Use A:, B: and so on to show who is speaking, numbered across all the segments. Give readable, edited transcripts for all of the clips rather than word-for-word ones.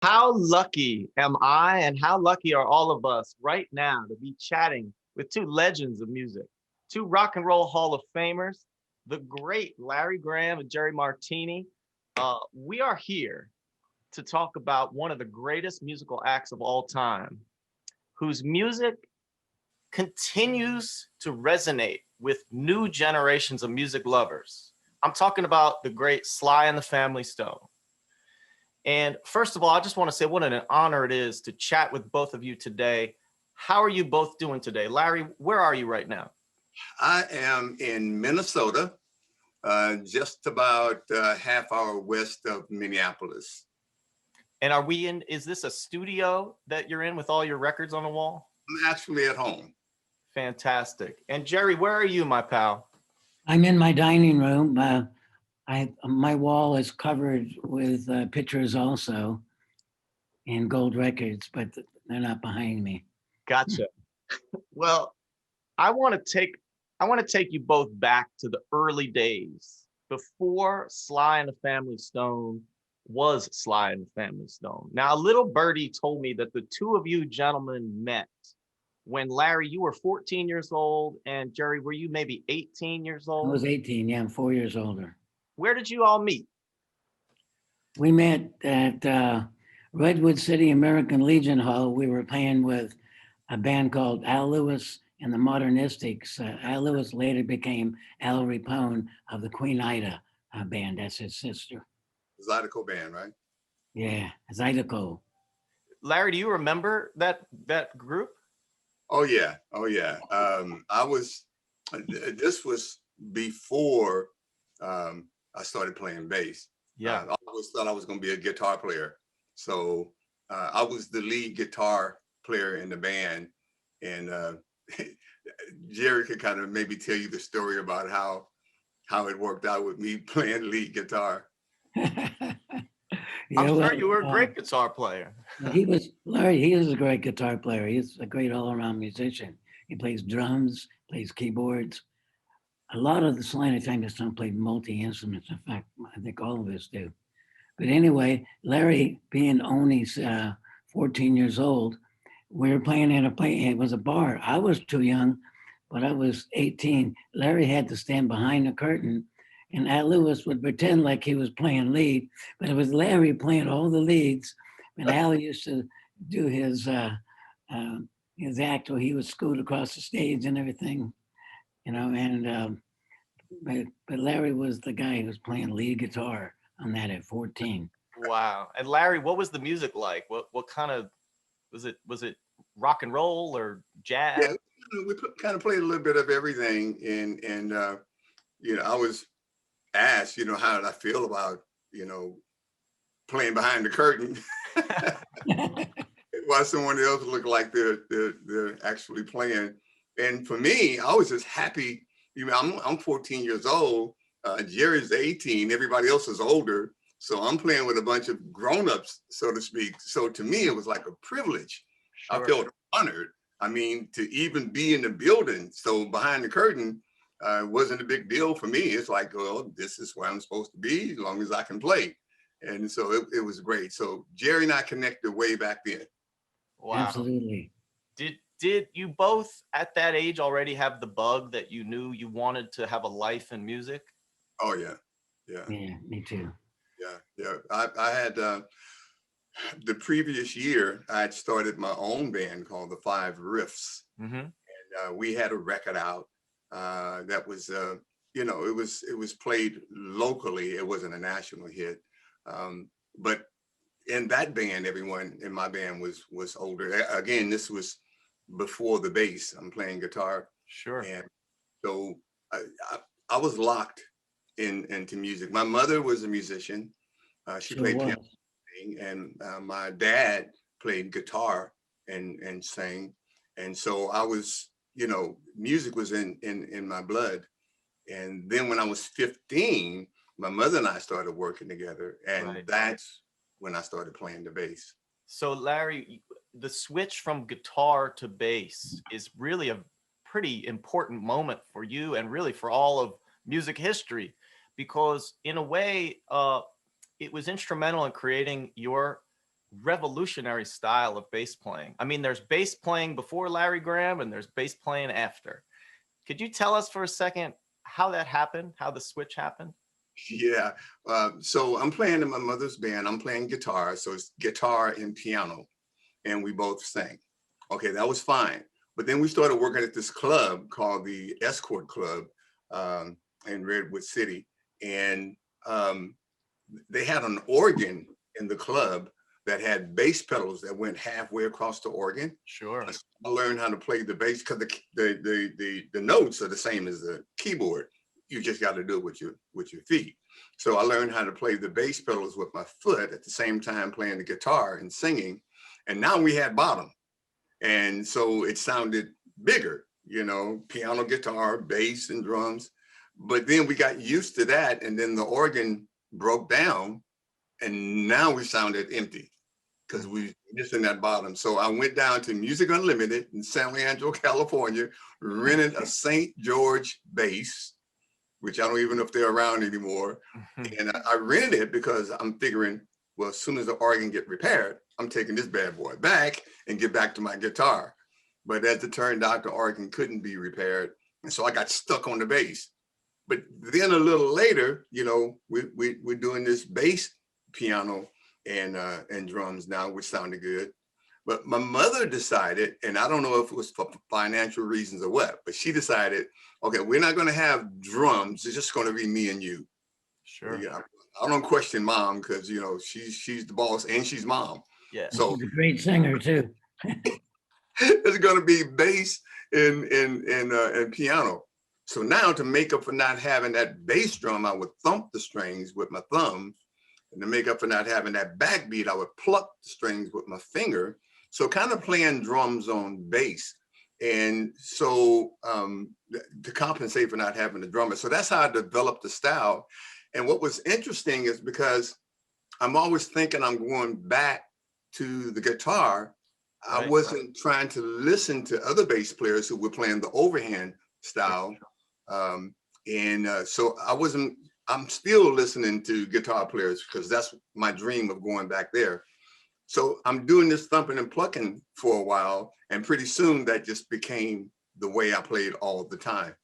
A: How lucky am I and how lucky are all of us right now to be chatting with two legends of music, two rock and roll Hall of Famers, the great Larry Graham and Jerry Martini. We are here to talk about one of the greatest musical acts of all time, whose music continues to resonate with new generations of music lovers. I'm talking about the great Sly and the Family Stone. And first of all, I just want to say what an honor it is to chat with both of you today. How are you both doing today? Larry, where are you right now?
B: I am in Minnesota, just about a half hour west of Minneapolis.
A: And is this a studio that you're in with all your records on the wall?
B: I'm actually at home.
A: Fantastic. And Jerry, where are you, my pal?
C: I'm in my dining room. My wall is covered with pictures also and gold records, but they're not behind me.
A: Gotcha. Well, I want to take you both back to the early days before Sly and the Family Stone was Sly and the Family Stone. Now, a little birdie told me that the two of you gentlemen met when Larry, you were 14 years old, and Jerry, were you maybe 18 years old?
C: I was 18, yeah, I'm 4 years older.
A: Where did you all meet?
C: We met at Redwood City American Legion Hall. We were playing with a band called Al Lewis and the Modernistics. Al Lewis later became Al Rapone of the Queen Ida band. That's his sister.
B: Zydeco band, right?
C: Yeah, Zydeco.
A: Larry, do you remember that group?
B: Oh yeah. This was before I started playing bass.
A: Yeah.
B: I always thought I was going to be a guitar player. So I was the lead guitar player in the band. And Jerry could kind of maybe tell you the story about how it worked out with me playing lead guitar.
A: I'm sure you were a great guitar player.
C: Larry, he is a great guitar player. He's a great all-around musician. He plays drums, plays keyboards. A lot of the Sly and the Family Stone played multi-instruments. In fact, I think all of us do. But anyway, Larry, being only 14 years old, we were playing it was a bar. I was too young, but I was 18. Larry had to stand behind the curtain, and Al Lewis would pretend like he was playing lead, but it was Larry playing all the leads. And Al used to do his act where he would scoot across the stage and everything, but Larry was the guy who was playing lead guitar on that at 14.
A: Wow. And Larry, what was the music like? What kind of was it rock and roll or jazz?
B: Yeah, we kind of played a little bit of everything. And I was asked, how did I feel about, playing behind the curtain while someone else looked like they're actually playing. And for me, I was just happy. I'm 14 years old. Jerry's 18. Everybody else is older. So I'm playing with a bunch of grown-ups, so to speak. So to me, it was like a privilege. Sure. I felt honored. I mean, to even be in the building. So behind the curtain wasn't a big deal for me. It's like, well, this is where I'm supposed to be as long as I can play. And so it was great. So Jerry and I connected way back then.
A: Wow.
C: Absolutely.
A: Did you both at that age already have the bug that you knew you wanted to have a life in music?
B: Oh, yeah.
C: Yeah, me too.
B: Yeah. I had, the previous year, I had started my own band called the Five Riffs. Mm-hmm. And we had a record out that was, it was played locally. It wasn't a national hit. But in that band, everyone in my band was older. Again, this was before the bass. I'm playing guitar.
A: Sure.
B: And so I was locked into music. My mother was a musician. She played piano, and my dad played guitar and sang. And so I was, music was in my blood. And then when I was 15, my mother and I started working together, and that's when I started playing the bass.
A: So Larry, the switch from guitar to bass is really a pretty important moment for you and really for all of music history, because in a way, it was instrumental in creating your revolutionary style of bass playing. I mean, there's bass playing before Larry Graham and there's bass playing after. Could you tell us for a second how that happened, how the switch happened?
B: Yeah. So I'm playing in my mother's band. I'm playing guitar. So it's guitar and piano. And we both sang. Okay, that was fine. But then we started working at this club called the Escort Club in Redwood City. And they had an organ in the club that had bass pedals that went halfway across the organ.
A: Sure.
B: I learned how to play the bass because the notes are the same as the keyboard. You just got to do it with your feet. So I learned how to play the bass pedals with my foot at the same time playing the guitar and singing. And now we had bottom. And so it sounded bigger, you know, piano, guitar, bass, and drums. But then we got used to that. And then the organ broke down. And now we sounded empty because we missing that bottom. So I went down to Music Unlimited in San Leandro, California, rented a St. George bass, which I don't even know if they're around anymore. And I rented it because I'm figuring, well, as soon as the organ get repaired, I'm taking this bad boy back and get back to my guitar. But as it turned out, the organ couldn't be repaired. And so I got stuck on the bass. But then a little later, you know, we're doing this bass, piano, and drums now, which sounded good. But my mother decided, and I don't know if it was for financial reasons or what, but she decided, okay, we're not going to have drums. It's just going to be me and you.
A: Sure.
B: Yeah, I don't question mom because, you know, she's the boss and she's mom.
A: Yeah.
B: So
C: She's a great singer too.
B: it's going to be bass and piano. So now to make up for not having that bass drum, I would thump the strings with my thumb. And to make up for not having that backbeat, I would pluck the strings with my finger. So kind of playing drums on bass. And so to compensate for not having the drummer. So that's how I developed the style. And what was interesting is because I'm always thinking I'm going back to the guitar. Right. I wasn't trying to listen to other bass players who were playing the overhand style. So I'm still listening to guitar players because that's my dream of going back there. So I'm doing this thumping and plucking for a while, and pretty soon that just became the way I played all the time.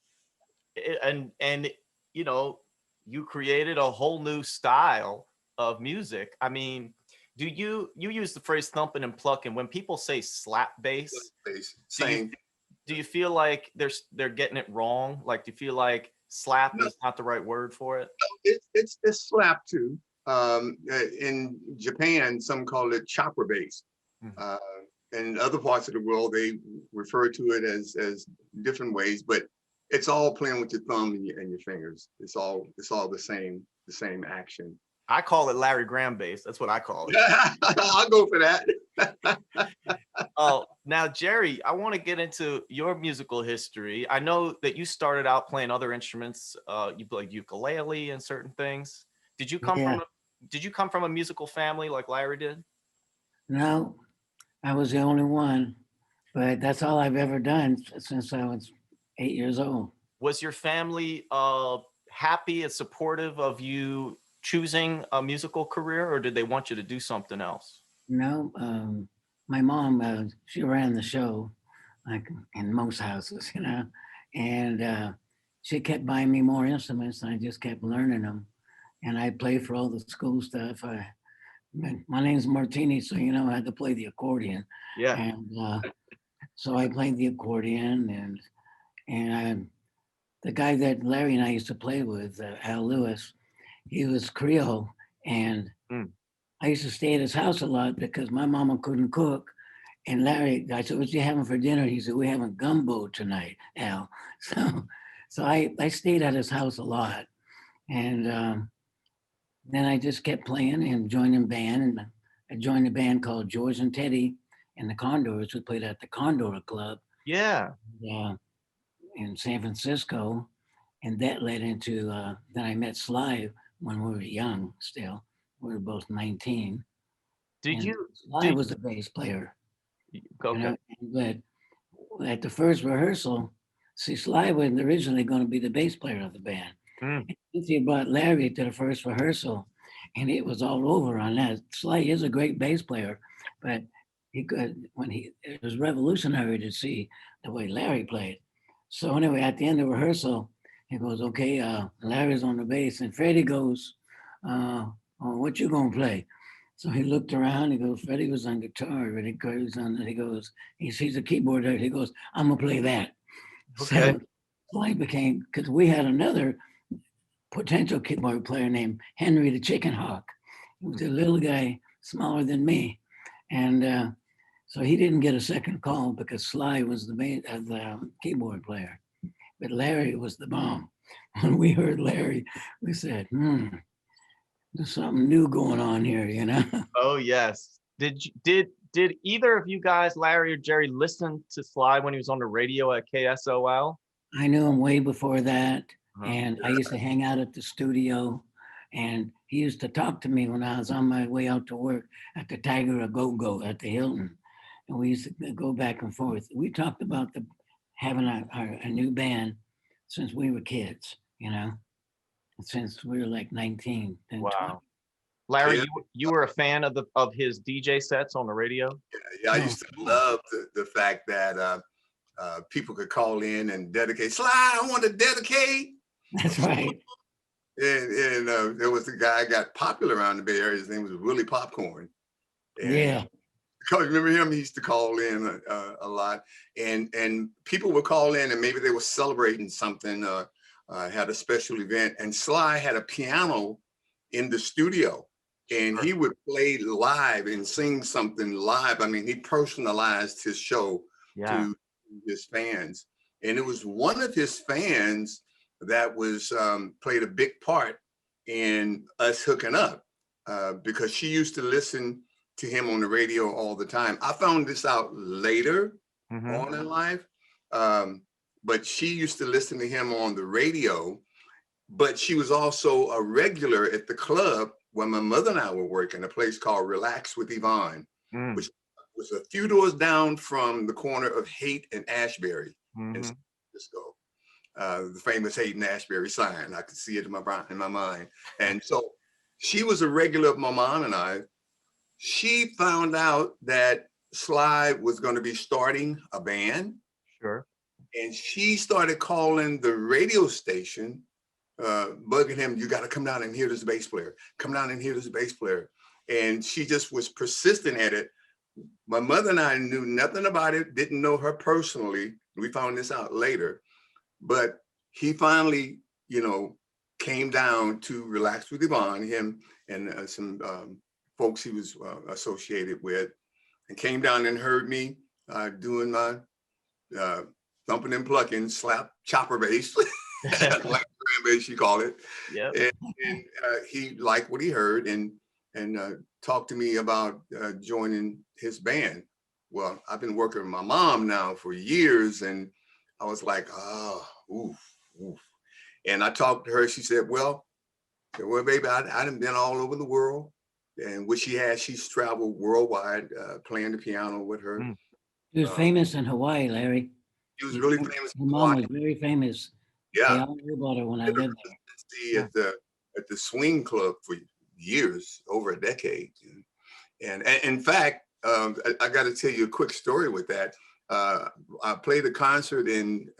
A: And you know, you created a whole new style of music. I mean, you use the phrase thumping and plucking. When people say slap bass,
B: same.
A: Do you feel like they're getting it wrong? Like, do you feel like slap is not the right word for it?
B: It's slap too. In Japan, some call it chopper bass. In other parts of the world, they refer to it as different ways, but it's all playing with your thumb and your fingers. It's all the same action.
A: I call it Larry Graham bass. That's what I call it.
B: I'll go for that.
A: Oh, now Jerry, I want to get into your musical history. I know that you started out playing other instruments. You played ukulele and certain things. Did you come from a musical family like Larry did?
C: No, I was the only one, but that's all I've ever done since I was 8 years old.
A: Was your family happy and supportive of you choosing a musical career, or did they want you to do something else?
C: No, my mom, she ran the show, like in most houses, you know, and she kept buying me more instruments, and I just kept learning them. And I played for all the school stuff. My name's Martini, so you know I had to play the accordion.
A: Yeah.
C: And so I played the accordion, and the guy that Larry and I used to play with, Al Lewis, he was Creole, and I used to stay at his house a lot because my mama couldn't cook. And Larry, I said, "What you having for dinner?" He said, "We're having gumbo tonight, Al." So I stayed at his house a lot, and then I just kept playing and joining band. And I joined a band called George and Teddy and the Condors. We played at the Condor Club.
A: Yeah.
C: In San Francisco, and that led into then I met Sly when we were young still. We were both 19. Sly was the bass player.
A: Okay.
C: You know? But at the first rehearsal, see, Sly was originally going to be the bass player of the band. He brought Larry to the first rehearsal, and it was all over on that. Sly is a great bass player, but he could it was revolutionary to see the way Larry played. So anyway, at the end of rehearsal, he goes, "Okay, Larry's on the bass," and Freddie goes, "Oh, what you gonna play?" So he looked around. He goes, "Freddie was on guitar. Freddie was on." He goes, he sees a keyboard there. He goes, "I'm gonna play that."
A: Okay.
C: So Sly became, because we had another potential keyboard player named Henry the Chicken Hawk. He was a little guy, smaller than me, and so he didn't get a second call because Sly was the keyboard player, but Larry was the bomb. When we heard Larry, we said, "There's something new going on here," you know.
A: Oh yes. Did either of you guys, Larry or Jerry, listen to Sly when he was on the radio at KSOL?
C: I knew him way before that,
A: Uh-huh.
C: and I used to hang out at the studio, and he used to talk to me when I was on my way out to work at the Tiger A Go-Go at the Hilton, and we used to go back and forth. We talked about having a new band since we were kids, you know, since we were like 19 and 20.
A: Wow. Larry,
B: Yeah.
A: you were a fan of his DJ sets on the radio?
B: Yeah, I
C: Oh,
B: used to
C: cool.
B: love the fact that people could call in and dedicate. Sly, I want to dedicate.
C: That's right.
B: And there was a guy got popular around the Bay Area. His name was Willie Popcorn. And
C: Yeah.
B: because remember him, he used to call in a lot, and people would call in, and maybe they were celebrating something, had a special event, and Sly had a piano in the studio, and he would play live and sing something live. I mean, he personalized his show to his fans, and it was one of his fans that was played a big part in us hooking up because she used to listen to him on the radio all the time. I found this out later on in life, but she used to listen to him on the radio, but she was also a regular at the club where my mother and I were working, a place called Relax with Yvonne, which was a few doors down from the corner of Haight and Ashbury in San Francisco. The famous Haight and Ashbury sign. I could see it in my mind. And so she was a regular of my mom and I. She found out that Sly was going to be starting a band.
A: Sure.
B: And she started calling the radio station, bugging him, "You got to come down and hear this bass player. Come down and hear this bass player." And she just was persistent at it. My mother and I knew nothing about it, didn't know her personally. We found this out later. But he finally, came down to Relax with Yvonne, him and some folks he was associated with, and came down and heard me doing my thumping and plucking slap chopper bass, like grand bass you call it.
A: Yeah.
B: And he liked what he heard and talked to me about joining his band. Well, I've been working with my mom now for years, and I was like, oh, oof. And I talked to her. She said, well, baby, I done been all over the world. And what she has, she's traveled worldwide playing the piano with her.
C: He was famous in Hawaii, Larry.
B: He was really famous.
C: Her mom was very famous.
B: Yeah.
C: They all knew about her when I lived there.
B: At the swing club for years, over a decade. And in fact, I got to tell you a quick story with that. I played a concert in,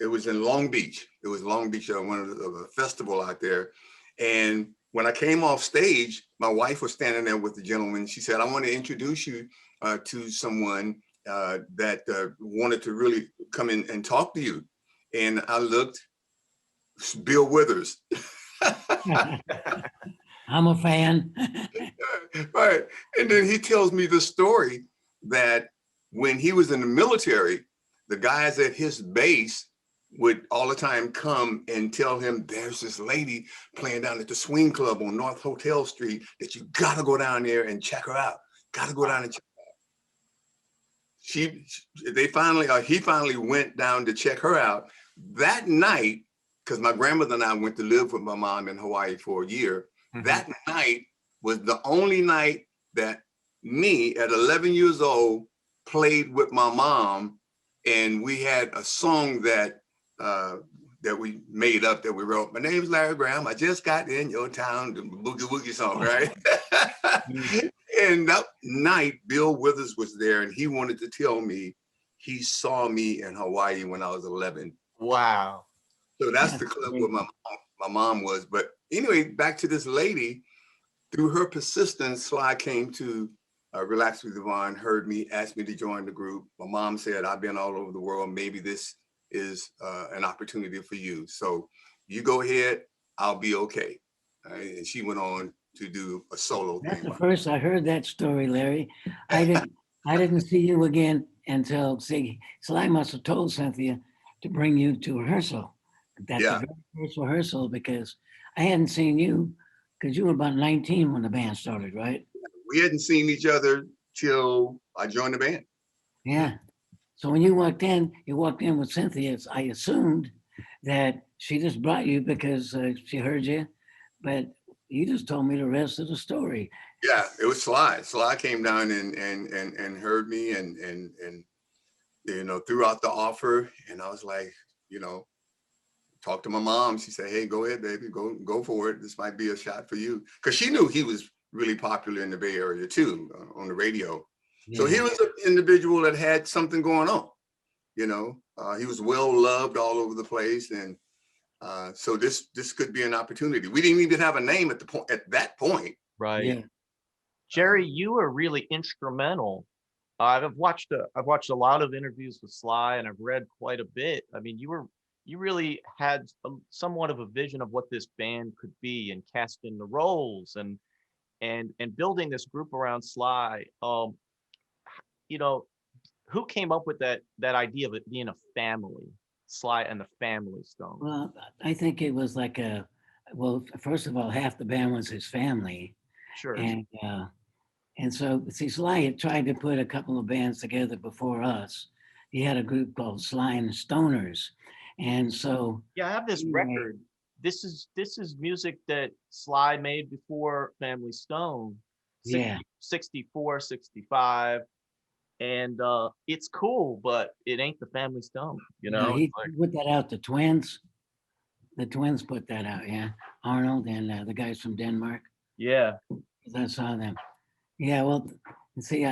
B: it was in Long Beach. It was Long Beach, one of the festival out there. And when I came off stage, my wife was standing there with the gentleman. She said, "I want to introduce you to someone that wanted to really come in and talk to you." And I looked, Bill Withers.
C: I'm a fan.
B: Right. And then he tells me the story that when he was in the military, the guys at his base would all the time come and tell him, "There's this lady playing down at the swing club on North Hotel Street that you got to go down there and check her out. Got to go down and check her out." He finally went down to check her out that night, because my grandmother and I went to live with my mom in Hawaii for a year. That night was the only night that me at 11 years old played with my mom, and we had a song that that we made up that we wrote. My name's Larry Graham. I just got in your town, the Boogie Woogie song, right? And that night, Bill Withers was there, and he wanted to tell me he saw me in Hawaii when I was 11.
A: Wow.
B: So that's the club where my mom was. But anyway, back to this lady. Through her persistence, Sly came to Relax with Yvonne, heard me, asked me to join the group. My mom said, I've been all over the world. Maybe this is an opportunity for you. So you go ahead, I'll be okay. And she went on to do a solo
C: That's
B: thing.
C: the first I heard that story, Larry. I didn't see you again until Sly must have told Cynthia to bring you to rehearsal. That's
B: Yeah.
C: the very first rehearsal, because I hadn't seen you because you were about 19 when the band started, right?
B: We hadn't seen each other till I joined the band.
C: Yeah. So when you walked in with Cynthia. I assumed that she just brought you because she heard you, but you just told me the rest of the story.
B: Yeah, it was Sly. Sly came down and heard me and you know, threw out the offer, and I was like, you know, talked to my mom. She said, hey, go ahead, baby, go for it. This might be a shot for you. Because she knew he was really popular in the Bay Area too, on the radio. Yeah. So he was an individual that had something going on, you know. He was well loved all over the place. And so this could be an opportunity. We didn't even have a name at that point.
A: Right.
C: Yeah.
A: Jerry, you were really instrumental. I've watched a lot of interviews with Sly, and I've read quite a bit. I mean, you really had somewhat of a vision of what this band could be, and casting the roles and building this group around Sly. You know, who came up with that idea of it being a family, Sly and the Family Stone?
C: Well, I think it was like well, first of all, half the band was his family.
A: Sure.
C: And so, see, Sly had tried to put a couple of bands together before us. He had a group called Sly and the Stoners. And so,
A: yeah, I have this record. This is music that Sly made before Family Stone. 64, 65. And it's cool, but it ain't the Family Stone, you know.
C: He put that out. The Twins put that out. Yeah, Arnold and the guys from Denmark.
A: Yeah,
C: I saw them. Yeah, well, see,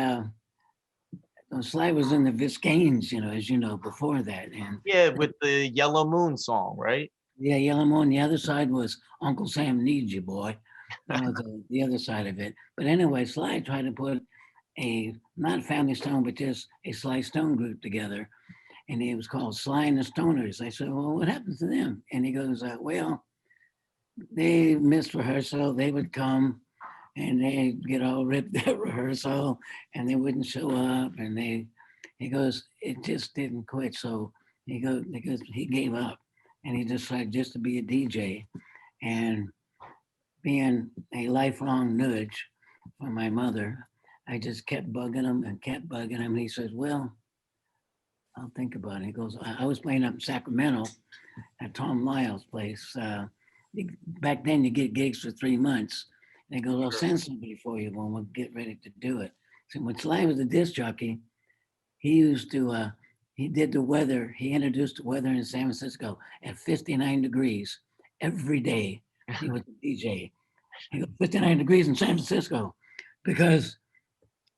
C: Sly was in the Viscaynes, you know, as you know, before that, and
A: yeah, with the Yellow Moon song, right?
C: Yeah, Yellow Moon. The other side was Uncle Sam Needs You, Boy. That was the other side of it. But anyway, Sly tried to put not Family Stone, but just a Sly Stone group together. And it was called Sly and the Stoners. I said, well, what happened to them? And he goes, well, they missed rehearsal. They would come and they'd get all ripped at rehearsal and they wouldn't show up. And he goes, it just didn't quit. So he gave up. And he decided just to be a DJ. And being a lifelong nudge from my mother, I just kept bugging him and kept bugging him. And he says, well, I'll think about it. He goes, I was playing up in Sacramento at Tom Lyle's place. Back then you get gigs for 3 months. And he goes, I'll send somebody for you when we'll get ready to do it. So when Sly was a disc jockey, he used to, he did the weather. He introduced the weather in San Francisco at 59 degrees every day. He was a DJ. He goes, 59 degrees in San Francisco, because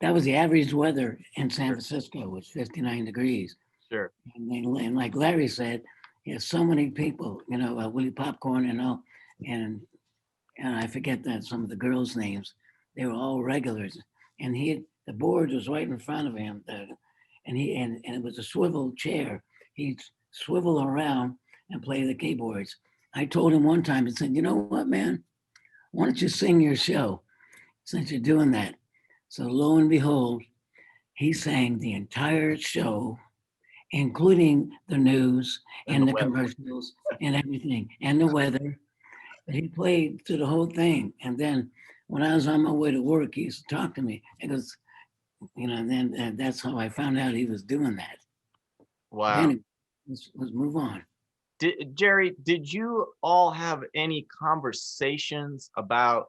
C: that was the average weather in San Francisco, was 59 degrees.
A: Sure.
C: And like Larry said, he has so many people, you know, Willie Popcorn and all, and I forget that some of the girls' names. They were all regulars, and the board was right in front of him. And it was a swivel chair. He'd swivel around and play the keyboards. I told him one time, I said, you know what, man? Why don't you sing your show since you're doing that? So lo and behold, he sang the entire show, including the news and the commercials and everything, and the weather. He played through the whole thing. And then when I was on my way to work, he used to talk to me. He goes, you know, and then that's how I found out he was doing that.
A: Wow.
C: Anyway, let's move on.
A: Jerry, did you all have any conversations about,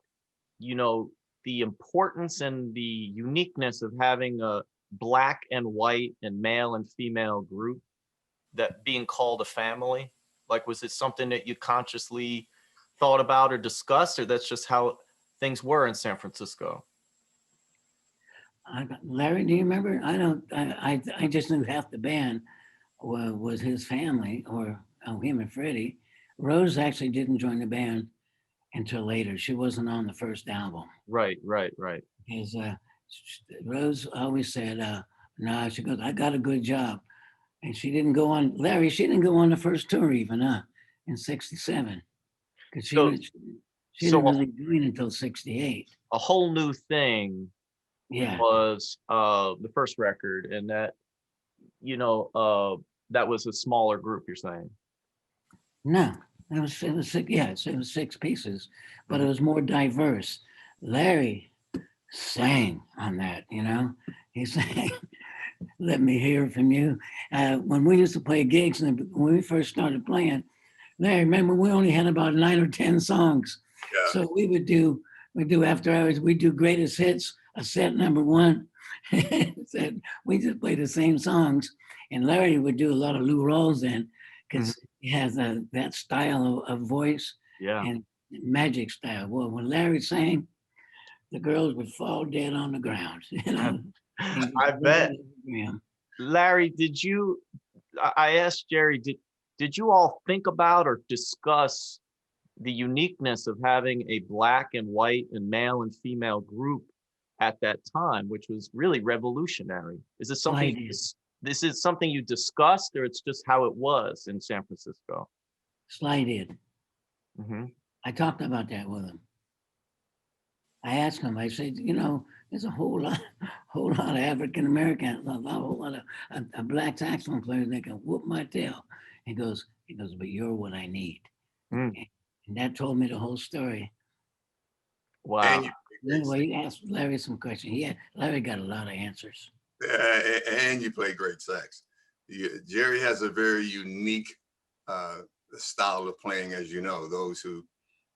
A: you know, the importance and the uniqueness of having a black and white and male and female group, that being called a family? Like, was it something that you consciously thought about or discussed, or that's just how things were in San Francisco?
C: Larry, do you remember? I don't. I just knew half the band was his family, or him and Freddie. Rose actually didn't join the band until later. She wasn't on the first album.
A: Right, right, right.
C: Because Rose always said, "Nah," she goes, "I got a good job," and she didn't go on. Larry, she didn't go on the first tour even, in '67, because
A: So,
C: she didn't
A: so
C: really join until '68.
A: a whole new thing
C: Yeah.
A: was the first record, and that, you know, that was a smaller group, you're saying?
C: No, it was six, yes, it was six pieces, but it
A: Mhm.
C: was more diverse. Larry sang on that, you know. He sang "Let Me Hear From You." When we used to play gigs, and when we first started playing, Larry, remember we only had about 9 or 10 songs,
B: Yeah.
C: so we do after hours, we do greatest hits, a set number one. We just play the same songs, and Larry would do a lot of Lou Rawls then,
A: Mhm.
C: because he has that style of voice
A: Yeah.
C: and magic style. Well, when Larry sang, the girls would fall dead on the ground, you know. And
A: I bet.
C: yeah.
A: Larry, did you, I asked Jerry, did you all think about or discuss the uniqueness of having a black and white and male and female group at that time, which was really revolutionary? Is this something
C: Sly
A: this is something you discussed, or it's just how it was in San Francisco?
C: did.
A: Hmm.
C: I talked about that with him. I asked him, I said, you know, there's a whole lot of African American, a whole lot of black saxophone players that can whoop my tail. He goes, but you're what I need.
A: Mm.
C: And that told me the whole story.
A: Wow.
B: And you play great,
C: Anyway, you asked Larry some questions. Larry got a lot of answers.
B: and you play great sax. Jerry has a very unique uh, style of playing, as you know. Those who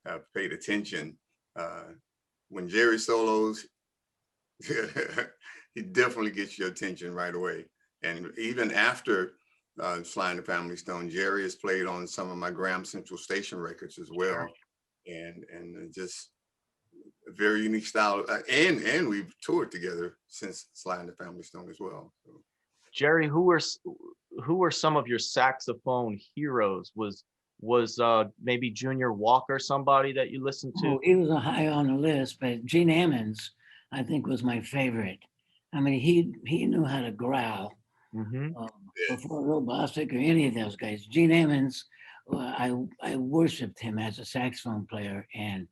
B: have paid attention, uh, when Jerry solos, he definitely gets your attention right away. And even after Sly and the Family Stone, Jerry has played on some of my Graham Central Station records as well, and just a very unique style. And we've toured together since Sly and the Family Stone as well. So.
A: Jerry, who were some of your saxophone heroes? Was maybe Junior Walker somebody that you listened to?
C: Oh, he was a high on the list, but Gene Ammons, I think, was my favorite. I mean, he knew how to growl.
A: Hmm.
C: Before Bill Bostic or any of those guys. Gene Ammons, I worshipped him as a saxophone player, and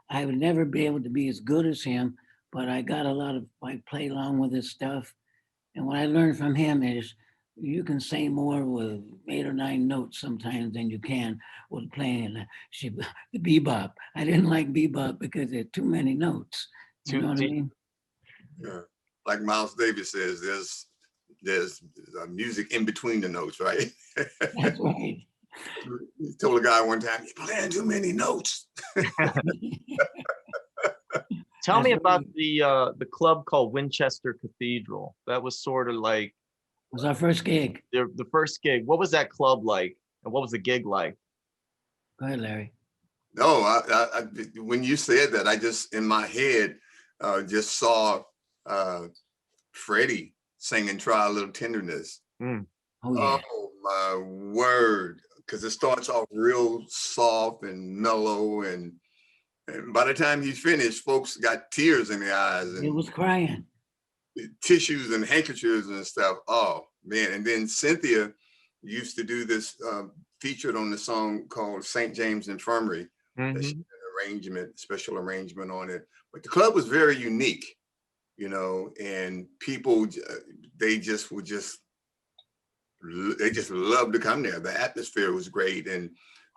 C: I would never be able to be as good as him, but I play along with his stuff. And what I learned from him is you can say more with 8 or 9 notes sometimes than you can with playing the bebop. I didn't like bebop because there are too many notes. You
A: Too
C: know what I
A: deep.
C: mean?
B: Yeah. Like Miles Davis says, there's music in between the notes, right?
C: That's right.
B: He told a guy one time, "You're playing too many notes."
A: Tell me
C: That's
A: about
C: right.
A: the club called Winchester Cathedral. That was sort of like
C: It was our first gig.
A: the first gig. What was that club like, and what was the gig like?
C: Go ahead, Larry.
B: No, when you said that, I just in my head just saw Freddie singing "Try a Little Tenderness."
A: Mm.
C: Oh yeah.
B: Oh my word! Because it starts off real soft and mellow, and by the time he finished, folks got tears in their eyes
C: It
B: and
C: was crying.
B: tissues and handkerchiefs and stuff. Oh man! And then Cynthia used to do this featured on the song called "St. James Infirmary." That she
A: Hmm.
B: did an arrangement, special arrangement on it. But the club was very unique, you know, and people they just would just they just loved to come there. The atmosphere was great, and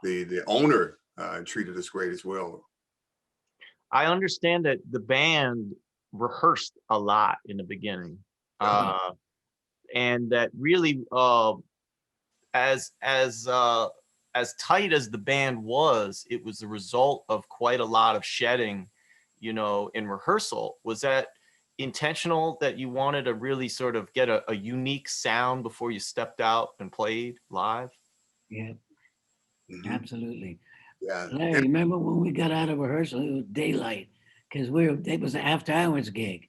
B: the owner treated us great as well.
A: I understand that the band rehearsed a lot in the beginning,
B: Yeah.
A: uh, and that really, as as uh, as tight as the band was, it was the result of quite a lot of shedding, you know, in rehearsal. Was that intentional, that you wanted to really sort of get a unique sound before you stepped out and played live?
C: Yeah.
B: Mhm.
C: Absolutely.
B: Yeah.
C: Larry, remember when we got out of rehearsal? It was daylight because it was an after hours gig,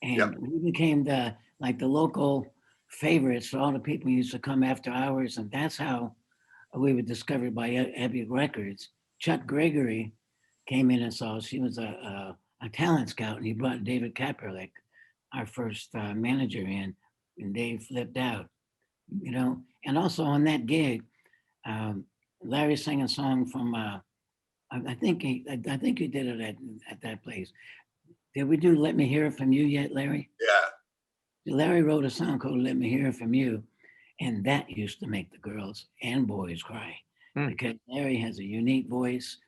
B: Yep.
C: and we became the local favorites for all the people who used to come after hours, and that's how we were discovered by Epic Records. Chuck Gregory came in and saw us. He was a talent scout, and he brought David Kaperlik, our first manager, in, and Dave flipped out, you know. And also on that gig, um, Larry sang a song from. I think he did it at that place. Did we do "Let Me Hear It From You" yet, Larry?
B: Yeah.
C: Larry wrote a song called "Let Me Hear It From You," and that used to make the girls and boys cry
A: Hmm.
C: because Larry has a unique voice,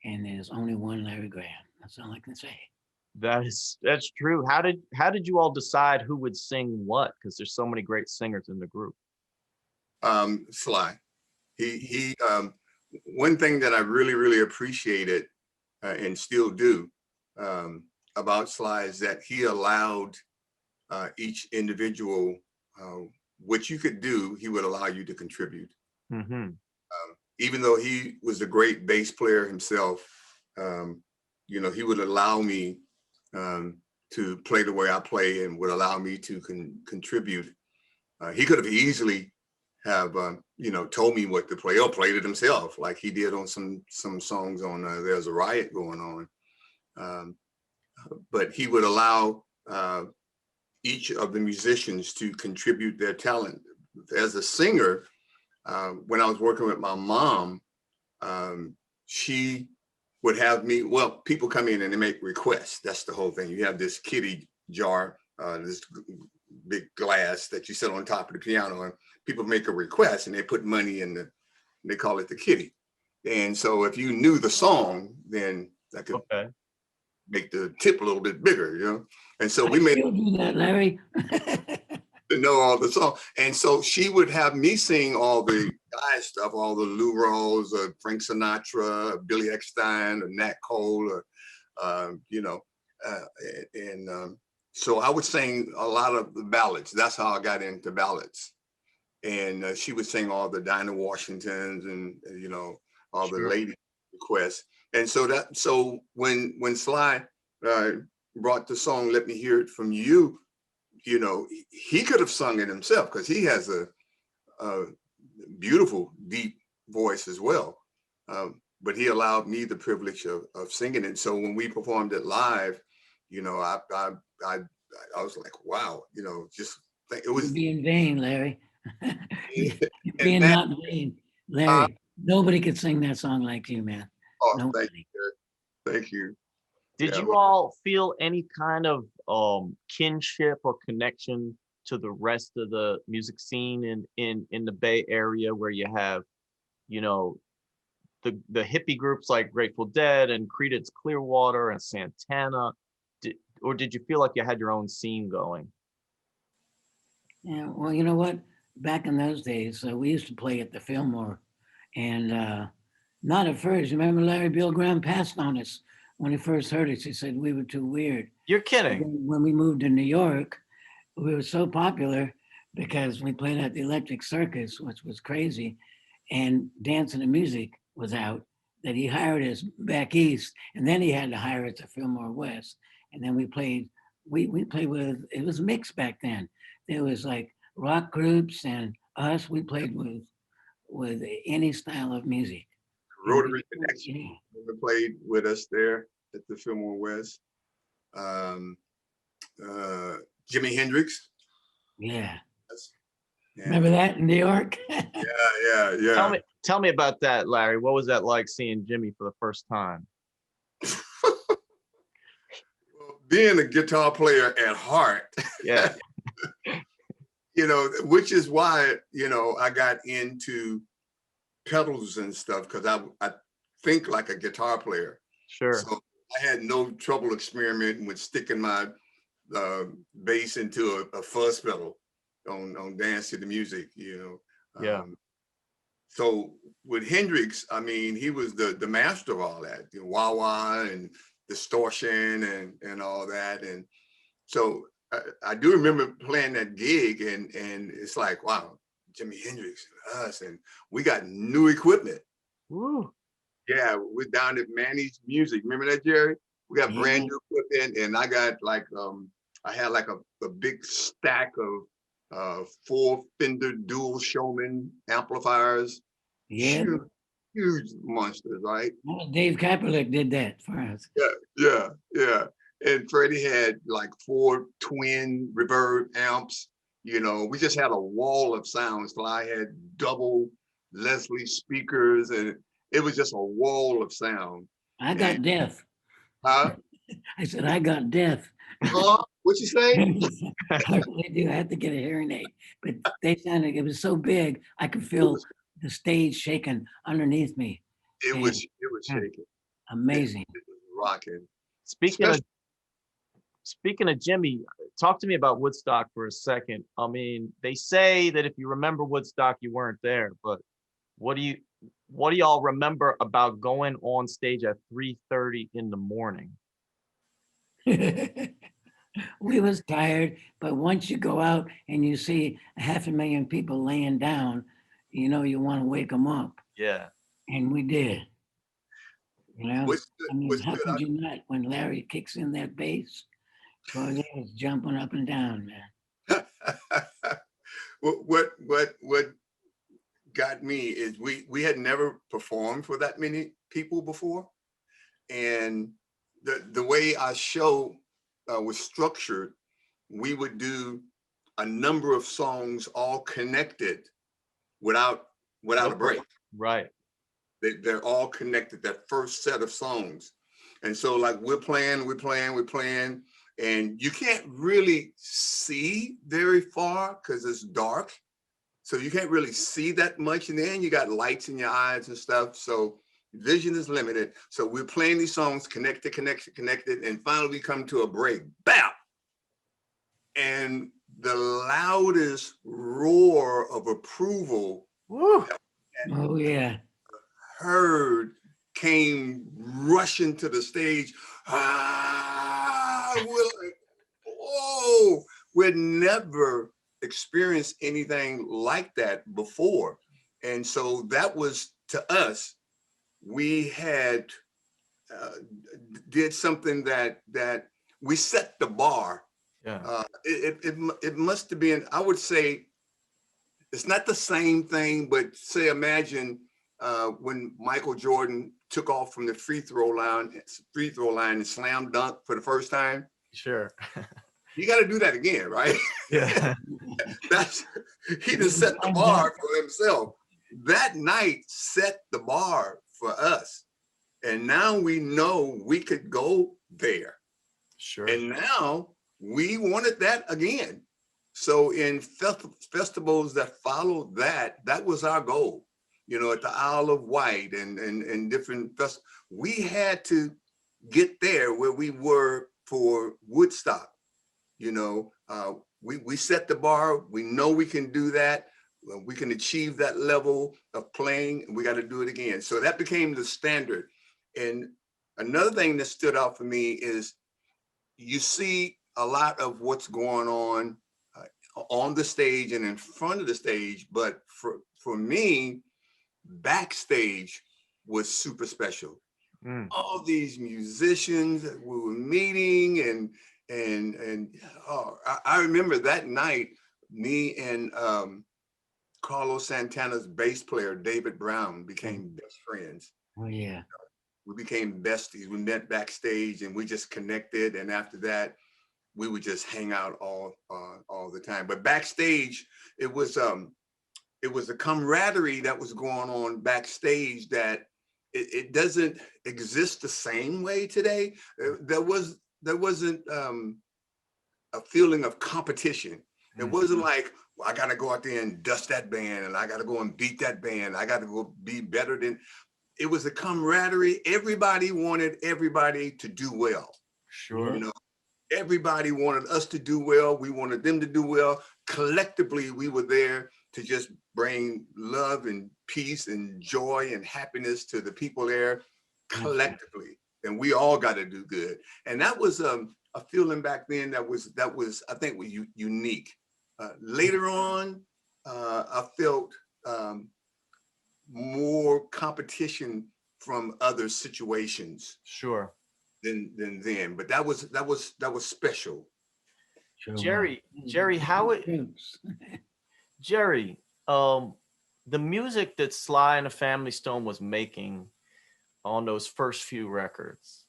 C: and there's only one Larry Graham. That's all I can say.
A: That's true. How did you all decide who would sing what? Because there's so many great singers in the group.
B: Sly. He one thing that I really, really appreciated and still do about Sly is that he allowed each individual, what you could do, he would allow you to contribute.
A: Mm-hmm.
B: Even though he was a great bass player himself, he would allow me to play the way I play and would allow me to contribute. He could have easily have told me what to play or played it himself, like he did on some songs on There's a Riot Going On. But he would allow each of the musicians to contribute their talent. As a singer, when I was working with my mom, she would have me, well, people come in and they make requests. That's the whole thing. You have this kitty jar, this big glass that you sit on top of the piano, and people make a request and they put money in they call it the kitty. And so if you knew the song, then that could
A: Okay.
B: make the tip a little bit bigger, And so
C: I
B: we made
C: still do that, Larry.
B: to know all the songs. And so she would have me sing all the guy stuff, all the Lou Rawls, Frank Sinatra, Billy Eckstine, or Nat Cole, or, so I would sing a lot of the ballads. That's how I got into ballads. And she would sing all the Dinah Washingtons and, all the lady requests. And so when Sly brought the song, Let Me Hear It From You, he could have sung it himself because he has a beautiful, deep voice as well. But he allowed me the privilege of singing it. So when we performed it live, I was like, wow, it
C: You're
B: was.
C: being vain, Larry. You're
B: And
C: being
B: that,
C: not vain, Larry. Nobody could sing that song like you, man.
B: thank
C: Nobody.
B: you, thank you.
A: Did
B: Yeah,
A: you all feel any kind of kinship or connection to the rest of the music scene in the Bay Area, where you have, you know, the hippie groups like Grateful Dead and Creedence Clearwater and Santana? Or did you feel like you had your own scene going?
C: Yeah, well, you know what? Back in those days, we used to play at the Fillmore, and not at first. Remember, Larry Bill Graham passed on us when he first heard us. He said we were too weird.
A: You're
C: But
A: kidding.
C: then when we moved to New York, we were so popular because we played at the Electric Circus, which was crazy, and Dance and the Music was out, that he hired us back east, and then he had to hire us at Fillmore West, and then we played. We played with, it was mixed back then. There was like rock groups and us. We played with any style of music. And
B: Rotary Connection played with us there at the Fillmore West. Um, Jimi Hendrix.
C: yeah.
B: Yeah.
C: Remember that in New York?
B: Yeah.
A: Tell me about that, Larry. What was that like seeing Jimmy for the first time?
B: Well, being a guitar player at heart,
A: Yeah.
B: which is why, I got into pedals and stuff, because I think like a guitar player.
A: Sure.
B: So I had no trouble experimenting with sticking my bass into a fuzz pedal on Dance to the Music,
A: Yeah.
B: So with Hendrix, I mean, he was the master of all that, wah-wah and distortion and all that. And so I do remember playing that gig, and it's like, wow, Jimi Hendrix and us, and we got new equipment.
A: Woo.
B: Yeah, we're down at Manny's Music. Remember that, Jerry? We got brand
C: Yeah.
B: new equipment, and I got like I had like a big stack of 4 Fender dual Showman amplifiers,
C: Yeah.
B: huge monsters, right?
C: Dave Kaperlik did that for us.
B: Yeah. And Freddie had like 4 twin reverb amps. You know, we just had a wall of sounds. Sly had double Leslie speakers, and it was just a wall of sound.
C: I
B: And
C: got deaf.
B: huh?
C: I said, I got deaf.
B: What you say?
C: I really do. I had to get a hearing aid, but they sounded, it was so big, I could
B: It
C: feel
B: was
C: the stage shaking underneath me.
B: it
C: And
B: was shaking.
C: amazing.
B: It was rocking.
A: Speaking of
B: Especially,
A: speaking of Jimmy, talk to me about Woodstock for a second. I mean, they say that if you remember Woodstock, you weren't there, but what do you what do y'all remember about going on stage at 3:30 in the morning?
C: We was tired, but once you go out and you see 500,000 people laying down, you know, you want to wake them up.
A: Yeah.
C: And we did, you know. I mean,
B: what
C: how
B: stood
C: could you not when Larry kicks in that bass? Boy, they was jumping up and down, man.
B: out what got me is we had never performed for that many people before, and the way our show was structured, we would do a number of songs all connected without a break.
A: Right.
B: They're all connected, that first set of songs. And so like we're playing, and you can't really see very far because it's dark. So you can't really see that much. And then you got lights in your eyes and stuff. So vision is limited. So we're playing these songs connected. And finally we come to a break. Bam! And the loudest roar of approval
A: Woo.
C: Oh yeah.
B: heard came rushing to the stage. We're like, whoa, we'd never experienced anything like that before. And so that was, to us, we had did something that we set the bar.
A: Yeah.
B: It must have been, I would say, it's not the same thing, but say, imagine when Michael Jordan took off from the free throw line and slam dunk for the first time.
A: Sure.
B: You got to do that again, right?
A: Yeah.
B: He just set the bar for himself. That night set the bar for us, and now we know we could go there.
A: Sure.
B: And now we wanted that again. So in festivals that followed that was our goal. You know, at the Isle of Wight and different festivals, we had to get there where we were for Woodstock. You know, we set the bar. We know we can do that. We can achieve that level of playing, and we got to do it again. So that became the standard. And another thing that stood out for me is you see a lot of what's going on the stage and in front of the stage, but for me, backstage was super special. All these musicians that we were meeting, and I remember that night, me and Carlos Santana's bass player David Brown became best friends.
C: Oh yeah.
B: We became besties. We met backstage and we just connected, and after that, we would just hang out all the time. But backstage, it was a camaraderie that was going on backstage that it doesn't exist the same way today. There wasn't a feeling of competition. It wasn't like, well, I got to go out there and dust that band, and I got to go and beat that band. I got to go be better than. It was a camaraderie. Everybody wanted everybody to do well.
A: Sure.
B: You know, everybody wanted us to do well. We wanted them to do well. Collectively, we were there to just bring love and peace and joy and happiness to the people there collectively. And we all got to do good. And that was a feeling back then that was I think was unique. Later on, I felt more competition from other situations
A: Sure.
B: than then. But that was special.
C: Sure
A: Jerry,
C: was.
A: Jerry, how it,
C: Troops.
A: Jerry, the music that Sly and the Family Stone was making on those first few records,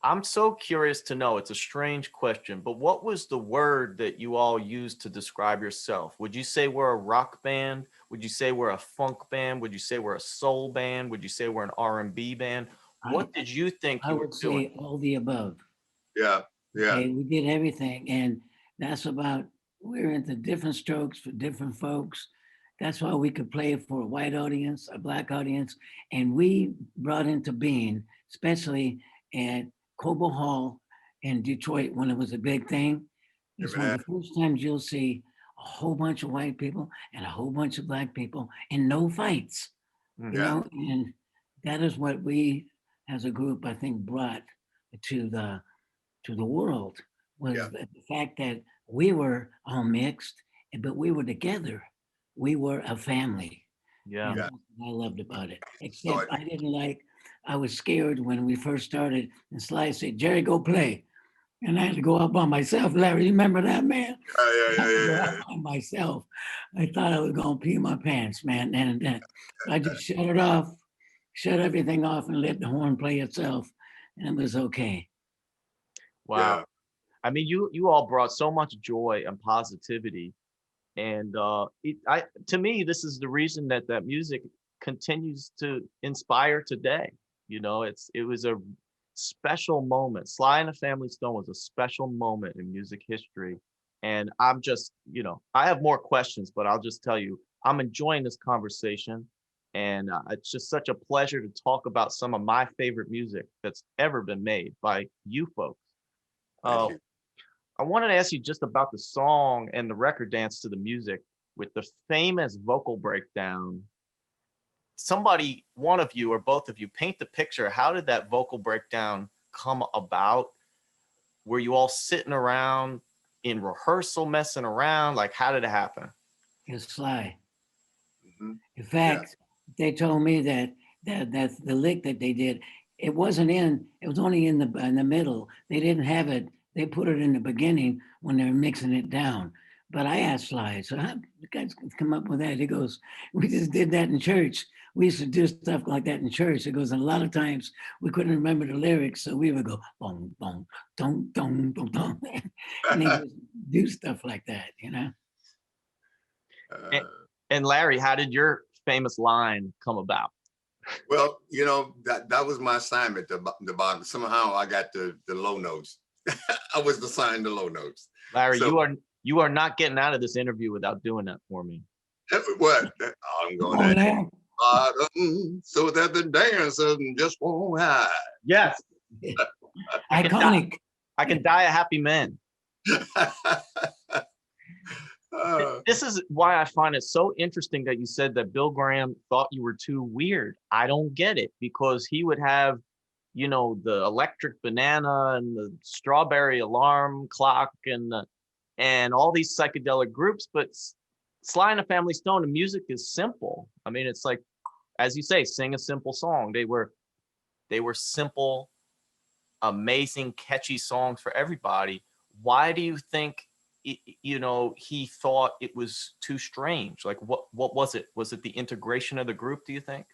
A: I'm so curious to know. It's a strange question, but what was the word that you all used to describe yourself? Would you say we're a rock band? Would you say we're a funk band? Would you say we're a soul band? Would you say we're an R&B band? What did you think
C: I
A: you were
C: would
A: doing?
C: say all the above.
B: Yeah, yeah,
C: Okay, we did everything, and that's about we're into different strokes for different folks. That's why we could play for a white audience, a black audience, and we brought into being, especially at Cobo Hall in Detroit when it was a big thing. It's one of the first times you'll see a whole bunch of white people and a whole bunch of black people and no fights,
A: Mhm.
C: you
B: yeah,
C: know, and that is what we as a group, I think, brought to the world was
B: yeah.
C: the fact that we were all mixed, but we were together. We were a family.
A: Yeah.
C: And
B: Yeah.
C: that's what I loved about it.
B: So
C: Except I didn't like, I was scared when we first started and Sly said, Jerry, go play. And I had to go out by myself. Larry, you remember that, man?
B: yeah,
C: I
B: yeah,
C: had to
B: yeah,
C: go
B: yeah,
C: out by myself. I thought I was going to pee my pants, man. And I just shut it off, shut everything off and let the horn play itself. And it was okay.
A: Wow.
B: yeah.
A: I mean, you all brought so much joy and positivity, and to me, this is the reason that that music continues to inspire today. You know, it was a special moment. Sly and the Family Stone was a special moment in music history, and I'm just, I have more questions, but I'll just tell you, I'm enjoying this conversation, and it's just such a pleasure to talk about some of my favorite music that's ever been made by you folks.
B: Thank
A: Uh,
B: you.
A: I wanted to ask you just about the song and the record dance to the music with the famous vocal breakdown. Somebody, one of you or both of you, paint the picture. How did that vocal breakdown come about? Were you all sitting around in rehearsal messing around? Like, how did it happen?
C: It's Sly.
B: Mhm.
C: In
B: Yeah,
C: fact, they told me that the lick that they did, it wasn't in, it was only in the middle. They didn't have it, they put it in the beginning when they were mixing it down. But I asked Sly, so how you guys come up with that? He goes, we just did that in church. We used to do stuff like that in church. He goes, and a lot of times we couldn't remember the lyrics, so we would go boom, boom, dong, dong, dong, dong. And they just do stuff like that, you know?
A: And,
B: uh,
A: and Larry, how did your famous line come about?
B: well, that was my assignment. The bottom. Somehow I got the low notes. I was assigned the low notes.
A: Larry,
B: So
A: you are not getting out of this interview without doing that for me.
B: what? I'm
C: Come
B: going
C: on
B: at
C: now.
B: bottom so that the dancers just won't hide.
A: Yes, I can die.
C: Iconic.
A: I can die a happy man.
B: Uh,
A: This is why I find it so interesting that you said that Bill Graham thought you were too weird. I don't get it because he would have, the electric banana and the strawberry alarm clock and all these psychedelic groups, but Sly and the Family Stone, the music is simple. I mean, it's like, as you say, sing a simple song. They were simple, amazing, catchy songs for everybody. Why do you think he thought it was too strange? Like, what was it? Was it the integration of the group, do you think?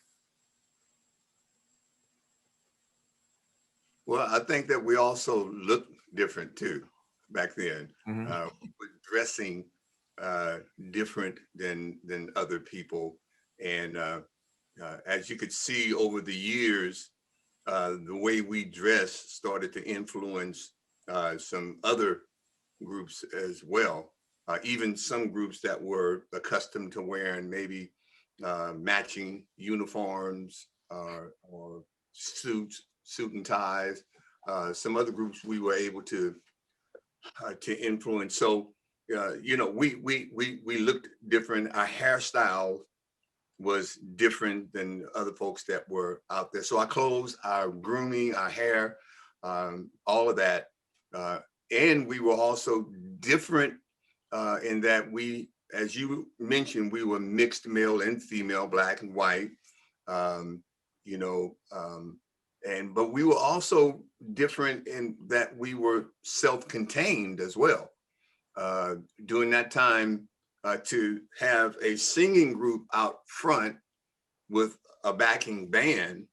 B: well, I think that we also looked different too back then.
A: Mhm.
B: We were dressing different than other people, and as you could see over the years, the way we dress started to influence some other groups as well. Even some groups that were accustomed to wearing maybe matching uniforms or suit and ties. Some other groups we were able to influence. So we looked different. Our hairstyle was different than other folks that were out there. So our clothes, our grooming, our hair, all of that. And we were also different in that we, as you mentioned, we were mixed male and female, black and white. you know, but we were also different in that we were self-contained as well. During that time, to have a singing group out front with a backing band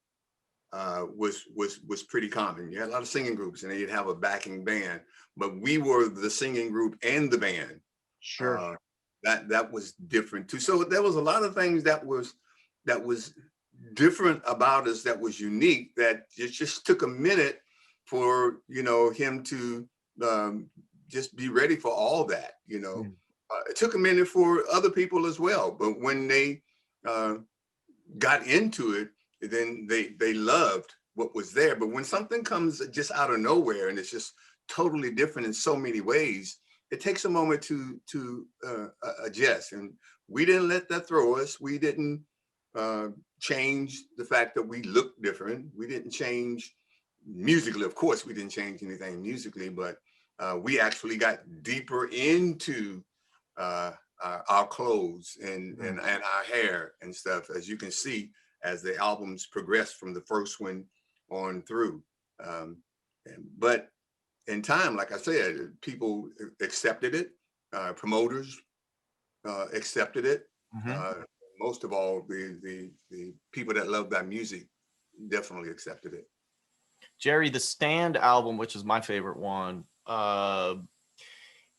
B: was pretty common. You had a lot of singing groups, and then you'd have a backing band. But we were the singing group and the band.
A: Sure.
B: That was different too. So there was a lot of things that was different about us, that was unique, that it just took a minute for, you know, him to just be ready for all that, you know. It took a minute for other people as well, but when they got into it, then they loved what was there. But when something comes just out of nowhere and it's just totally different in so many ways, it takes a moment to adjust. And we didn't let that throw us. We didn't change the fact that we looked different. We didn't change musically. Of course, we didn't change anything musically, but we actually got deeper into our clothes and our hair and stuff, as you can see, as the albums progressed from the first one on through. But in time, like I said, people accepted it. Promoters accepted it. Most of all, the people that love that music definitely accepted it.
A: Jerry, the Stand album, which is my favorite one,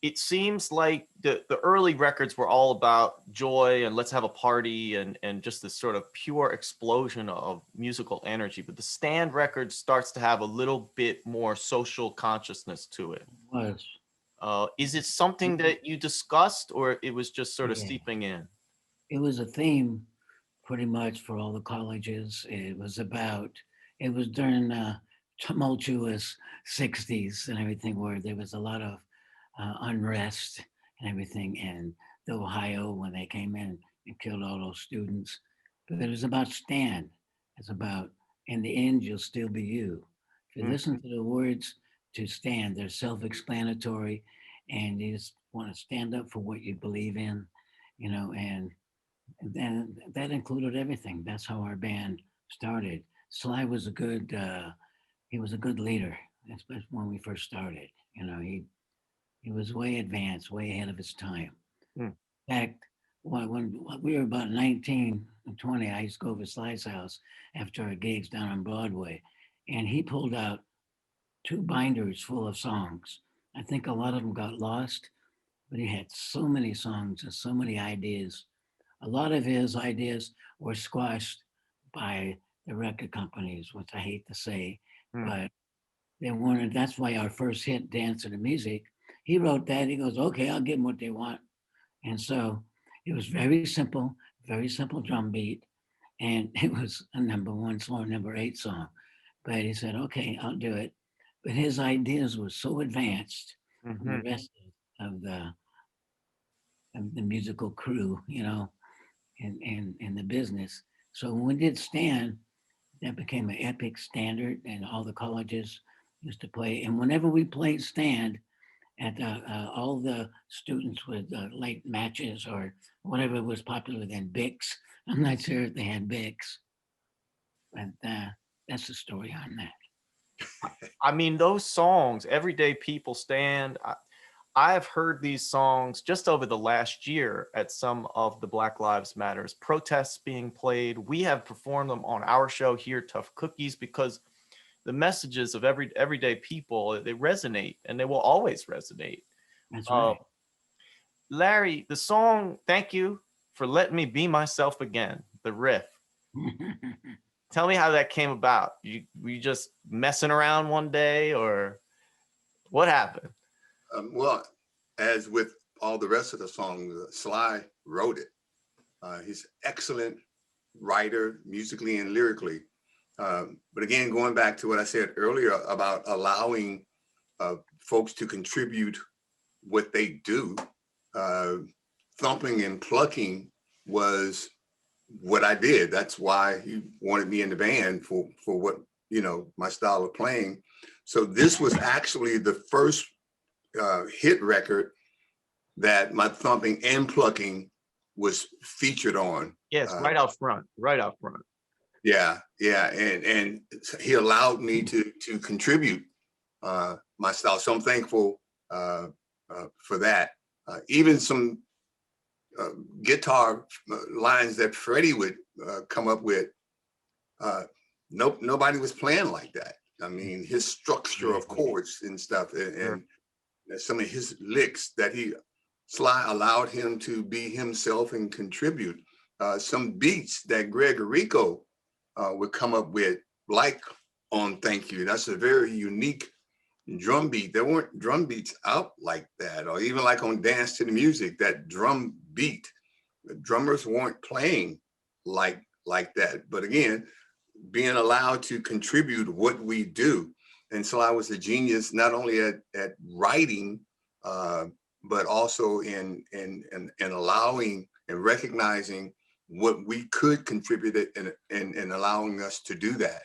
A: it seems like the early records were all about joy and let's have a party and just this sort of pure explosion of musical energy. But the Stand record starts to have a little bit more social consciousness to it. Is it something that you discussed, or it was just sort of steeping in?
C: It was a theme pretty much for all the colleges. It was during the tumultuous 60s and everything, where there was a lot of unrest and everything, and the Ohio, when they came in and killed all those students. But it was about stand. It's about, in the end, you'll still be you. If you listen to the words to stand, they're self-explanatory, and you just want to stand up for what you believe in, you know, and then that included everything. That's how our band started. Sly was he was a good leader, especially when we first started. You know, he was way advanced, way ahead of his time. In fact, when we were about 19 and 20, I used to go over to Sly's house after our gigs down on Broadway, and he pulled out 2 binders full of songs. I think a lot of them got lost, but he had so many songs and so many ideas. A lot of his ideas were squashed by the record companies, which I hate to say, but they weren't. That's why our first hit, Dance to the Music, he wrote that. He goes, okay, I'll give them what they want. And so it was very simple drum beat. And it was a #1 song, #8 song. But he said, okay, I'll do it. But his ideas were so advanced from the rest of the musical crew, you know, in the business. So when we did Stand, that became an epic standard, and all the colleges used to play. And whenever we played Stand, at all the students would late matches or whatever was popular then, Bix. I'm not sure if they had Bix, but that's the story on that.
A: I mean, those songs, Everyday People Stand, I have heard these songs just over the last year at some of the Black Lives Matters protests being played. We have performed them on our show here, Tough Cookies, because the messages of everyday people, they resonate, and they will always resonate.
C: That's right.
A: Larry, the song, Thank You for Letting Me Be Myself Again, the riff. Tell me how that came about. Were you just messing around one day, or what happened?
B: Well, as with all the rest of the songs, Sly wrote it. He's an excellent writer, musically and lyrically. But again, going back to what I said earlier about allowing folks to contribute what they do, thumping and plucking was what I did. That's why he wanted me in the band for what, you know, my style of playing. So this was actually the first hit record that my thumping and plucking was featured on.
A: Yes, right out front.
B: Yeah, yeah, and he allowed me to contribute my style. So I'm thankful for that. Even some guitar lines that Freddie would come up with. Nobody was playing like that. I mean, his structure of chords and stuff, and some of his licks that Sly allowed him to be himself and contribute. Some beats that Greg Errico would come up with, like on Thank You. That's a very unique drum beat. There weren't drum beats out like that, or even like on Dance to the Music, that drum beat. The drummers weren't playing like that. But again, being allowed to contribute what we do. And so I was a genius, not only at writing, but also in allowing and recognizing what we could contribute and allowing us to do that.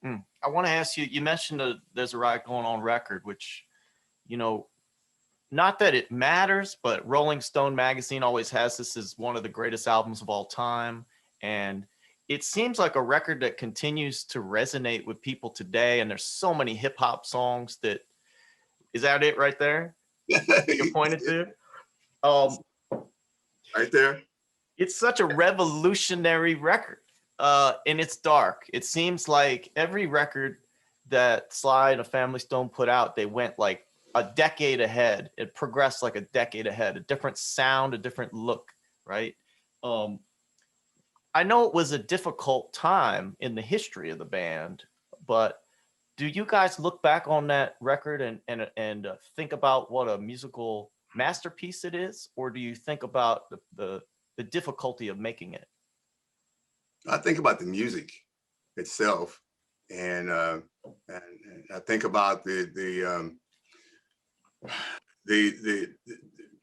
A: I want to ask you, you mentioned there's a Riot Going On record, which, not that it matters, but Rolling Stone magazine always has this as one of the greatest albums of all time. And it seems like a record that continues to resonate with people today. And there's so many hip hop songs that, is that it right there? You pointed to?
B: Right there.
A: It's such a revolutionary record. And it's dark. It seems like every record that Sly and the Family Stone put out, they went like a decade ahead. It progressed like a decade ahead, a different sound, a different look, right? I know it was a difficult time in the history of the band, but do you guys look back on that record and think about what a musical masterpiece it is? Or do you think about the difficulty of making it?
B: I think about the music itself, and I think about the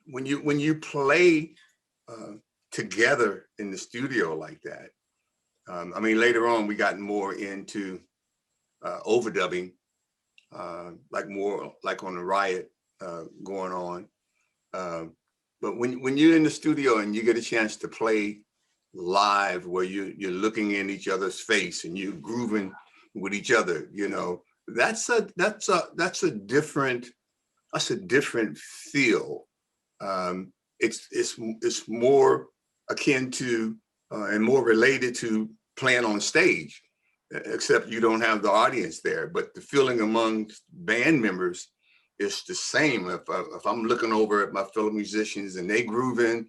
B: when you play together in the studio like that. I mean, later on we got more into overdubbing, more like on the Riot going on. But when you're in the studio and you get a chance to play live, where you're looking in each other's face and you're grooving with each other, that's a different feel. It's more akin to and more related to playing on stage, except you don't have the audience there. But the feeling among band members is the same. If I'm looking over at my fellow musicians and they grooving,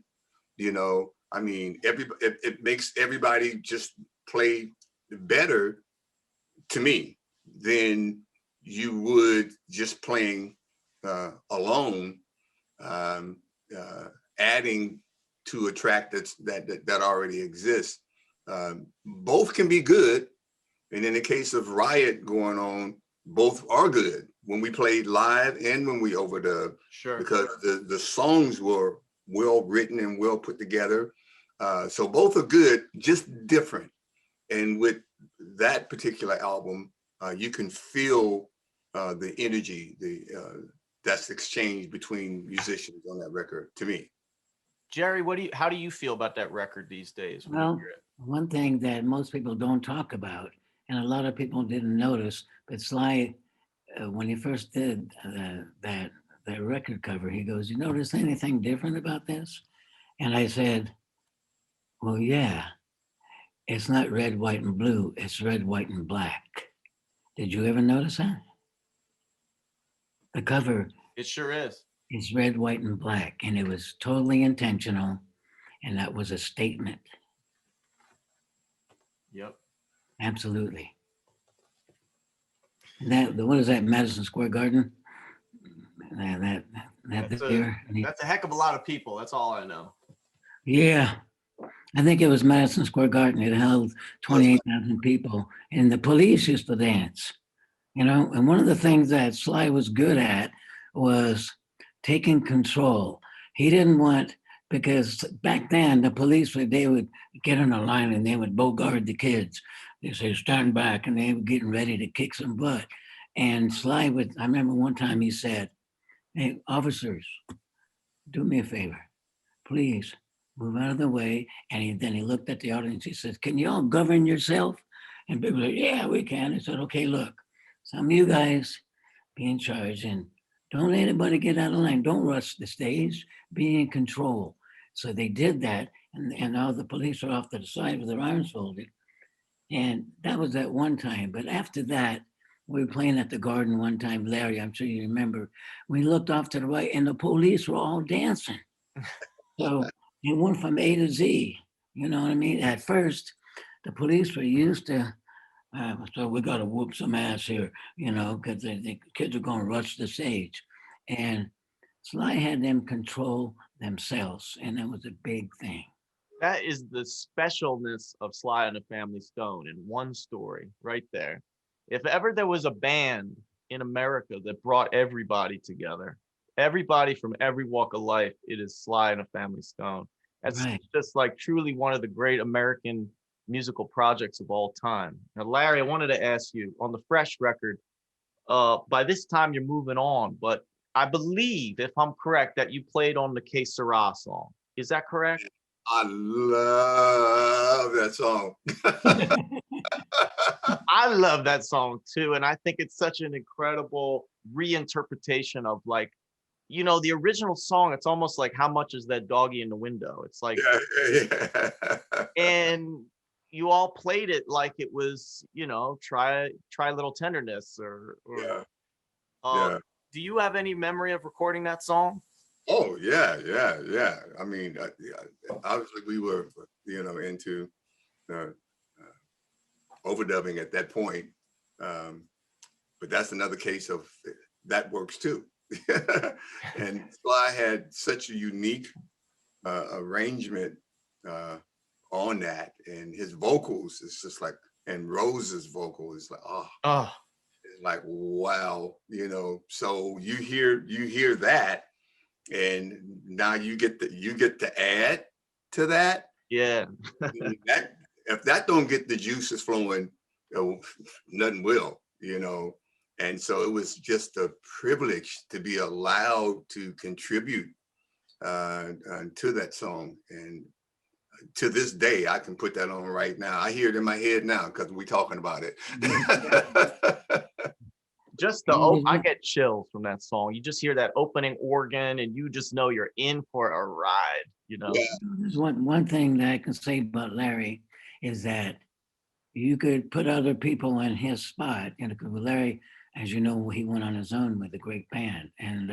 B: I mean, it makes everybody just play better to me than you would just playing alone, adding to a track that already exists. Both can be good, and in the case of Riot Going On, both are good when we played live and when we overdub.
A: Sure.
B: Because the songs were well written and well put together. So both are good, just different. And with that particular album, you can feel the energy that's exchanged between musicians on that record, to me.
A: Jerry, how do you feel about that record these days?
C: Well, one thing that most people don't talk about, and a lot of people didn't notice, but Sly, when he first did that record cover, he goes, "You notice anything different about this?" And I said, "Well, yeah, it's not red, white, and blue. It's red, white, and black." Did you ever notice that? The cover.
A: It sure is.
C: It's red, white, and black. And it was totally intentional. And that was a statement.
A: Yep.
C: Absolutely. And what is that, Madison Square Garden?
A: That's a heck of a lot of people. That's all I know.
C: Yeah. I think it was Madison Square Garden. It held 28,000 people. And the Police used to dance. And one of the things that Sly was good at was taking control. He didn't want, because back then the Police, they would get in a line and they would bogard the kids. They say, "Stand back," and they were getting ready to kick some butt. And Sly I remember one time he said, "Hey, officers, do me a favor, please move out of the way. And then he looked at the audience. He says, can you all govern yourself? And people said, yeah, we can. He said, okay, look, some of you guys be in charge and don't let anybody get out of line. Don't rush the stage. Be in control. So they did that. And now the police are off to the side with their arms folded. And that was that one time. But after that, we were playing at the Garden one time, Larry, I'm sure you remember. We looked off to the right and the police were all dancing. So it went from A to Z. You know what I mean? At first, the police were used to, so we got to whoop some ass here, you know, because the kids are going to rush the stage. And Sly had them control themselves. And that was a big thing.
A: That is the specialness of Sly and the Family Stone in one story right there. If ever there was a band in America that brought everybody together, everybody from every walk of life, it is Sly and the Family Stone. That's
C: Right.
A: just like truly one of the great American musical projects of all time. Now, Larry, I wanted to ask you on the Fresh record, by this time you're moving on, but I believe, if I'm correct, that you played on the Que Sera song. Is that correct?
B: I love that song.
A: I love that song too. And I think it's such an incredible reinterpretation of, like, you know, the original song. It's almost like, how much is that doggy in the window? It's like,
B: Yeah.
A: and you all played it like it was, you know, try a little tenderness
B: Yeah.
A: uh, do you have any memory of recording that song?
B: Oh yeah. I mean, obviously we were, you know, into overdubbing at that point, but that's another case of that works too. And Sly had such a unique arrangement on that, and his vocals is just like, and Rose's vocal is like,
A: Oh,
B: it's like, wow, you know. So you hear that, and now you get to add to that.
A: yeah.
B: That, if that don't get the juices flowing, nothing will, you know. And so it was just a privilege to be allowed to contribute to that song. And to this day, I can put that on right now. I hear it in my head now because we're talking about it.
A: Just I get chills from that song. You just hear that opening organ and you just know you're in for a ride, you know?
B: Yeah.
C: There's one thing that I can say about Larry is that you could put other people in his spot. And Larry, as you know, he went on his own with a great band, and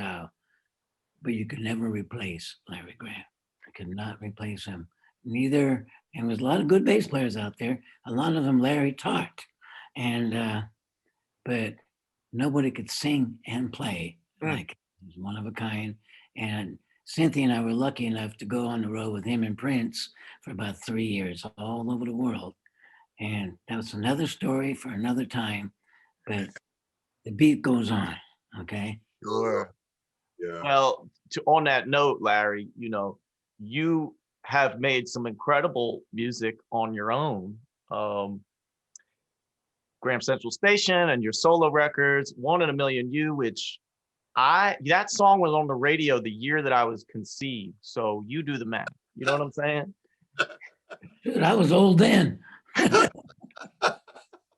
C: but you could never replace Larry Graham. I could not replace him. Neither, and there's a lot of good bass players out there. A lot of them Larry taught, and but nobody could sing and play like he was one of a kind. And Cynthia and I were lucky enough to go on the road with him and Prince for about 3 years, all over the world. And that was another story for another time. But the beat goes on. Okay.
A: Sure.
B: Yeah.
A: Well, on that note, Larry, you know, you have made some incredible music on your own. Graham Central Station and your solo records, One in a Million You, which that song was on the radio the year that I was conceived. So you do the math. You know what I'm saying?
C: Dude, I was old then.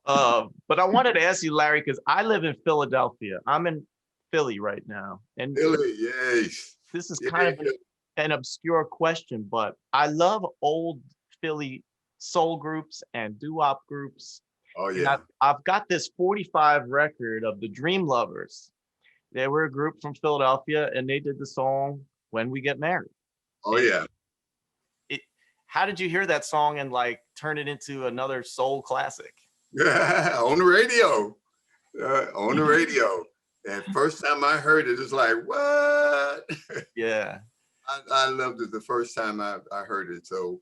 A: But I wanted to ask you, Larry, because I live in Philadelphia. I'm in Philly right now. And
B: Really, yes.
A: this is kind of an obscure question, but I love old Philly soul groups and doo-wop groups.
B: Oh
A: And
B: yeah.
A: I've got this 45 record of the Dream Lovers. They were a group from Philadelphia, and they did the song When We Get Married.
B: Oh yeah.
A: How did you hear that song and like turn it into another soul classic?
B: Yeah, on the radio. On the radio. And first time I heard it, it's like, what?
A: Yeah.
B: I loved it the first time I heard it. So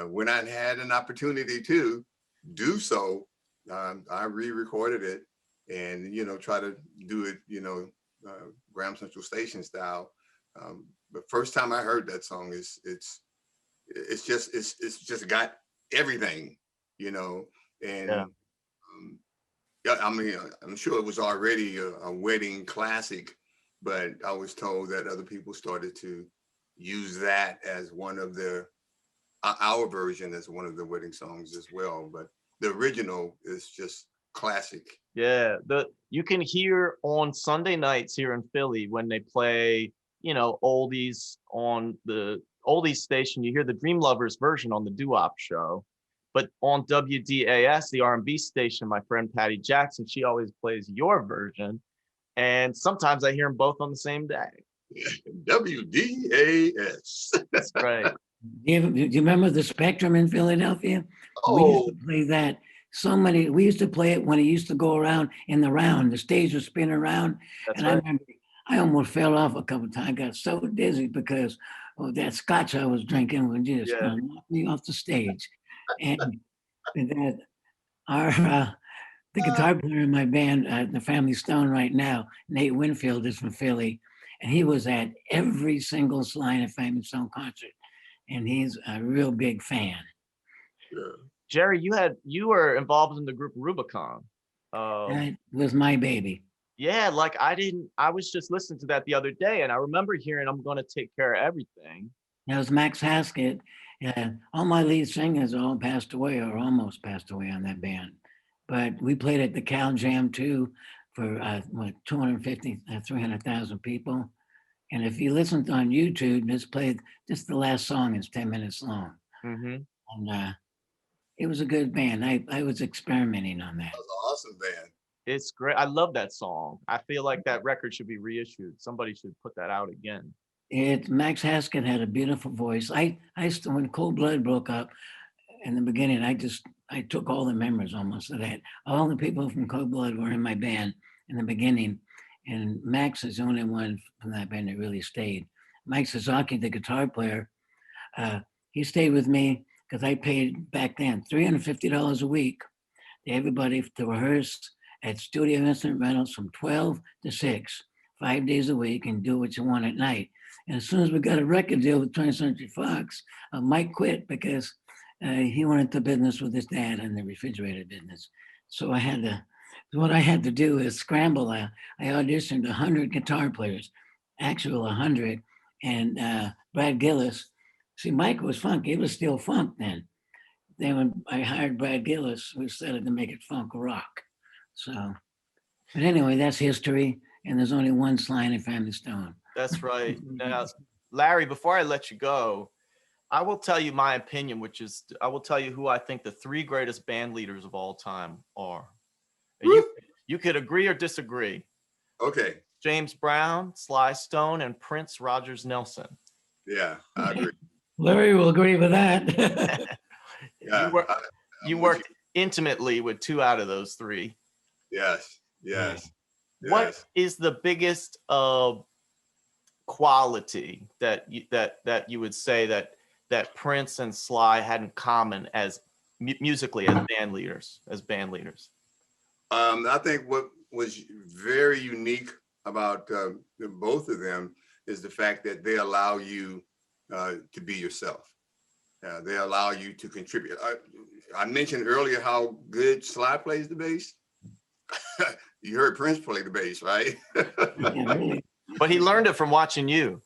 B: when I had an opportunity to do so, I re-recorded it and, you know, try to do it, you know, Graham Central Station style. But first time I heard that song, it's just got everything, you know. And yeah, I mean, I'm sure it was already a wedding classic, but I was told that other people started to use that as one of their our version is one of the wedding songs as well, but the original is just classic.
A: Yeah, you can hear on Sunday nights here in Philly when they play, oldies on the oldies station, you hear the Dream Lovers version on the doo-wop show. But on WDAS, the R&B station, my friend Patty Jackson, she always plays your version. And sometimes I hear them both on the same day.
B: WDAS.
A: That's right.
C: Do you remember the Spectrum in Philadelphia? We used to play that we used to play it when it used to go around in the round. The stage was spinning around.
A: That's
C: and
A: right.
C: I remember I almost fell off a couple of times. I got so dizzy because of that scotch I was drinking would just knock me off the stage. And that the guitar player in my band, the Family Stone right now, Nate Winfield, is from Philly. And he was at every single Sly and Family Stone concert. And he's a real big fan.
B: Yeah.
A: Jerry, you were involved in the group Rubicon.
C: That was my baby.
A: Yeah, like I was just listening to that the other day, and I remember hearing I'm going to take care of everything.
C: That was Max Haskett. All my lead singers all passed away or almost passed away on that band. But we played at the Cal Jam too for 250, 300,000 people. And if you listen on YouTube, just the last song is 10 minutes long.
A: Mm-hmm.
C: And it was a good band. I was experimenting on that.
B: That was an awesome band.
A: It's great. I love that song. I feel like that record should be reissued. Somebody should put that out again.
C: Max Haskett had a beautiful voice. When Cold Blood broke up in the beginning, I took all the members almost of that. All the people from Cold Blood were in my band in the beginning. And Max is the only one from that band that really stayed. Mike Suzuki, the guitar player, he stayed with me because I paid back then $350 a week to everybody to rehearse at Studio Instrument Rentals from 12 to 6, 5 days a week, and do what you want at night. And as soon as we got a record deal with 20th Century Fox, Mike quit because he went into business with his dad in the refrigerator business. So what I had to do is scramble. I auditioned 100 guitar players, actual 100, and Brad Gillis. See, Mike was funk. He was still funk then. Then when I hired Brad Gillis, we started to make it funk rock. So, but anyway, that's history. And there's only one Sly and Family Stone.
A: That's right. Now, Larry, before I let you go, I will tell you my opinion, I will tell you who I think the 3 greatest band leaders of all time are. You could agree or disagree.
B: Okay.
A: James Brown, Sly Stone, and Prince Rogers Nelson.
B: Yeah, I agree.
C: Larry will agree with that.
B: Yeah,
A: you worked intimately with 2 out of those 3.
B: Yes.
A: What is the biggest quality that you would say that Prince and Sly had in common as musically as band leaders?
B: I think what was very unique about both of them is the fact that they allow you to be yourself. They allow you to contribute. I mentioned earlier how good Sly plays the bass. You heard Prince play the bass, right?
C: Yeah, really.
A: But he learned it from watching you.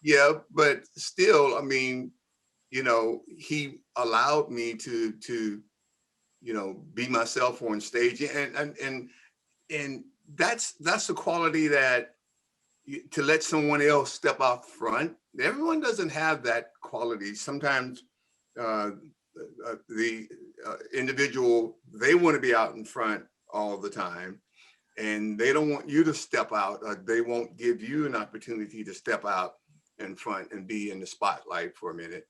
B: Yeah, but still, I mean, he allowed me to be myself on stage, and that's the quality that to let someone else step out front. Everyone doesn't have that quality. Sometimes the individual, they want to be out in front all the time, and they don't want you to step out. They won't give you an opportunity to step out in front and be in the spotlight for a minute.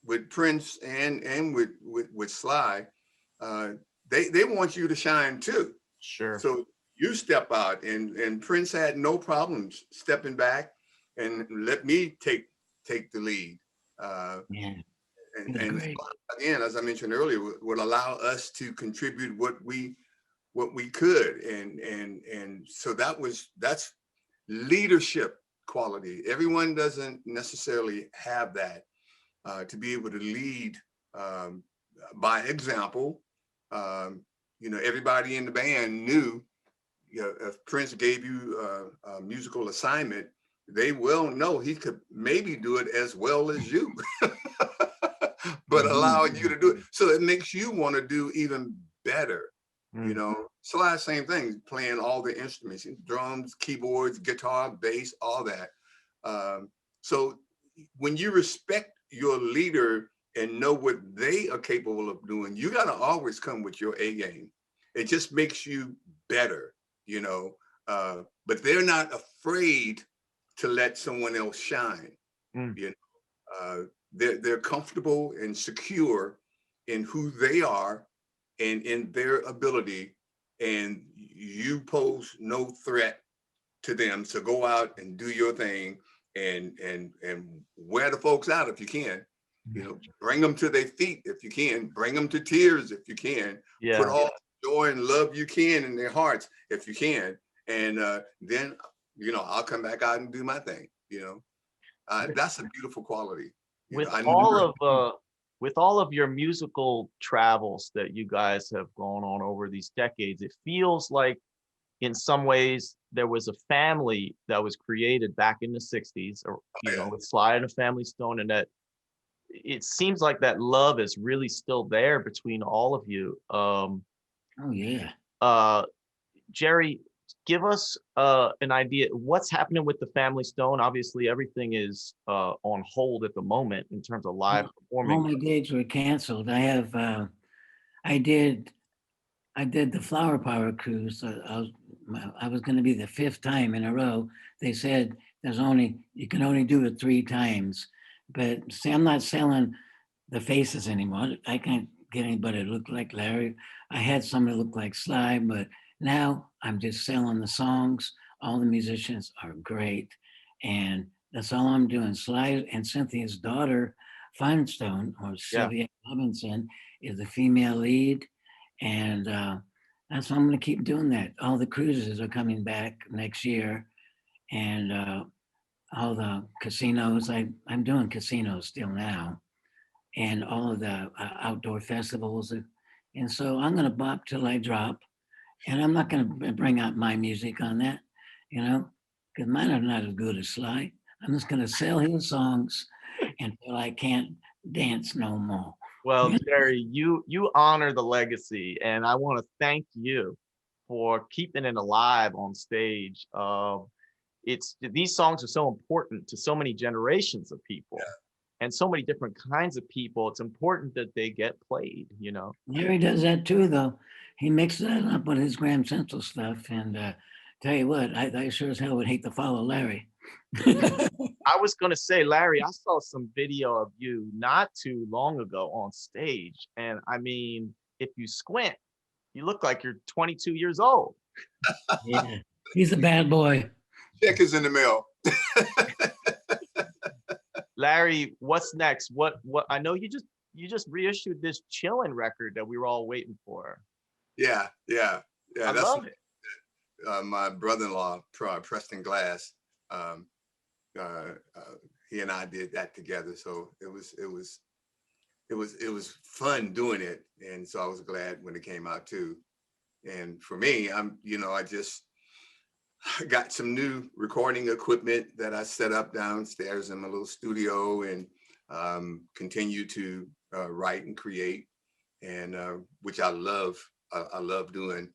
B: With Prince and with Sly, they want you to shine too.
A: Sure.
B: So you step out, and Prince had no problems stepping back and let me take the lead.
C: Yeah.
B: And again, as I mentioned earlier, would allow us to contribute what we could, and so that's leadership quality. Everyone doesn't necessarily have that to be able to lead by example. Everybody in the band knew, if Prince gave you a musical assignment, they will know he could maybe do it as well as you, but allowing you to do it. So it makes you want to do even better. You know, Sly, same thing, playing all the instruments, drums, keyboards, guitar, bass, all that. So when you respect your leader and know what they are capable of doing, you got to always come with your A game. It just makes you better, you know, but they're not afraid to let someone else shine. You know, they're comfortable and secure in who they are and in their ability, and you pose no threat to them. So go out and do your thing and wear the folks out if you can. You know, bring them to their feet if you can. Bring them to tears if you can.
A: Yeah.
B: Put all the joy and love you can in their hearts if you can. And then, you know, I'll come back out and do my thing. You know, that's a beautiful quality.
A: With all of your musical travels that you guys have gone on over these decades, it feels like in some ways there was a family that was created back in the 60s, or you know, with Sly and the Family Stone, and that it seems like that love is really still there between all of you.
C: Oh yeah.
A: Jerry, give us an idea what's happening with the Family Stone. Obviously everything is on hold at the moment in terms of live performing.
C: All my gigs were canceled. I did the Flower Power cruise. I was going to be the 5th time in a row. They said you can only do it 3 times. But see, I'm not selling the faces anymore. I can't get anybody to look like Larry. I had somebody look like Sly, but now I'm just selling the songs. All the musicians are great. And that's all I'm doing. Sly and Cynthia's daughter, Finestone, or Sylvia Robinson, is the female lead. And that's why I'm going to keep doing that. All the cruises are coming back next year. And all the casinos, I'm doing casinos still now. And all of the outdoor festivals. And so I'm going to bop till I drop. And I'm not going to bring out my music on that, you know, because mine are not as good as Sly. I'm just going to sell his songs until I can't dance no more.
A: Well, Jerry, you honor the legacy, and I want to thank you for keeping it alive on stage. These songs are so important to so many generations of people and so many different kinds of people. It's important that they get played, you know.
C: Jerry does that too, though. He mixes that up with his Graham Central stuff. And tell you what, I sure as hell would hate to follow Larry.
A: I was going to say, Larry, I saw some video of you not too long ago on stage. And I mean, if you squint, you look like you're 22 years old.
C: Yeah, he's a bad boy.
B: Check is in the mail.
A: Larry, what's next? What I know you just reissued this Chillin' record that we were all waiting for.
B: Yeah.
A: I love it.
B: My brother-in-law, Preston Glass, he and I did that together. So it was fun doing it, and so I was glad when it came out too. And for me, I just got some new recording equipment that I set up downstairs in my little studio, and continue to write and create, and which I love. I love doing.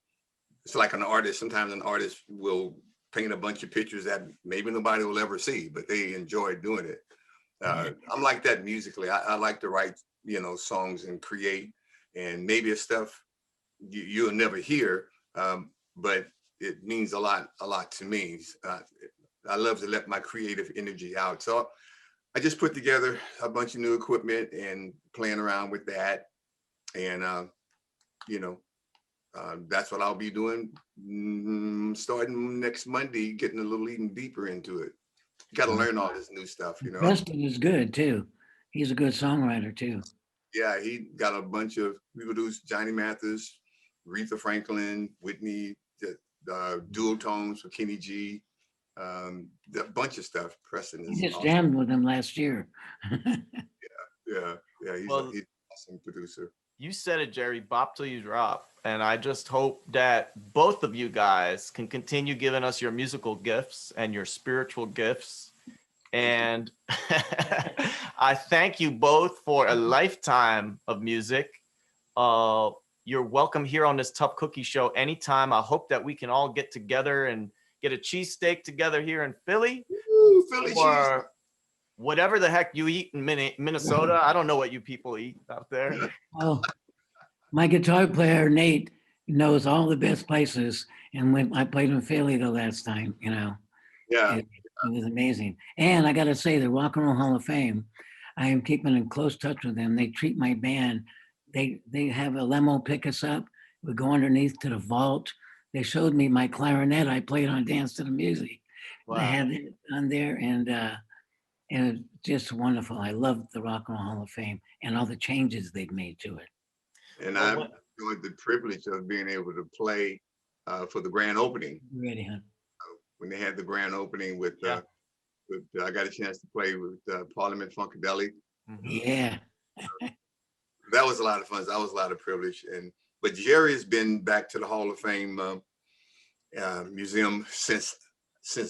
B: It's like an artist. Sometimes an artist will paint a bunch of pictures that maybe nobody will ever see, but they enjoy doing it. I'm like that musically. I like to write, songs and create, and maybe it's stuff you'll never hear, but it means a lot to me. I love to let my creative energy out. So I just put together a bunch of new equipment and playing around with that. And, that's what I'll be doing starting next Monday, getting a little even deeper into it. You got to learn all this new stuff,
C: Preston is good too. He's a good songwriter too.
B: Yeah, he got a bunch of, we produced Johnny Mathis, Aretha Franklin, Whitney, dual tones for Kenny G, a bunch of stuff. Preston is
C: He just
B: awesome.
C: jammed with him last year.
B: Yeah, he's an awesome producer.
A: You said it, Jerry. Bop till you drop. And I just hope that both of you guys can continue giving us your musical gifts and your spiritual gifts. And I thank you both for a lifetime of music. You're welcome here on this Tough Cookie Show anytime. I hope that we can all get together and get a cheesesteak together here in Philly.
B: Ooh, Philly cheese.
A: Or whatever the heck you eat in Minnesota. I don't know what you people eat out there.
C: Well, my guitar player, Nate, knows all the best places. And when I played in Philly the last time,
B: Yeah.
C: it was amazing. And I got to say, the Rock and Roll Hall of Fame, I am keeping in close touch with them. They treat my band. They have a limo pick us up. We go underneath to the vault. They showed me my clarinet I played on Dance to the Music.
A: Wow.
C: I had it on there, and it's just wonderful. I love the Rock and Roll Hall of Fame and all the changes they've made to it.
B: And I've enjoyed the privilege of being able to play for the grand opening.
C: Ready, huh?
B: When they had the grand opening with
A: Yeah.
B: I got a chance to play with Parliament Funkadelic.
C: Yeah.
B: That was a lot of fun. That was a lot of privilege. But Jerry has been back to the Hall of Fame museum since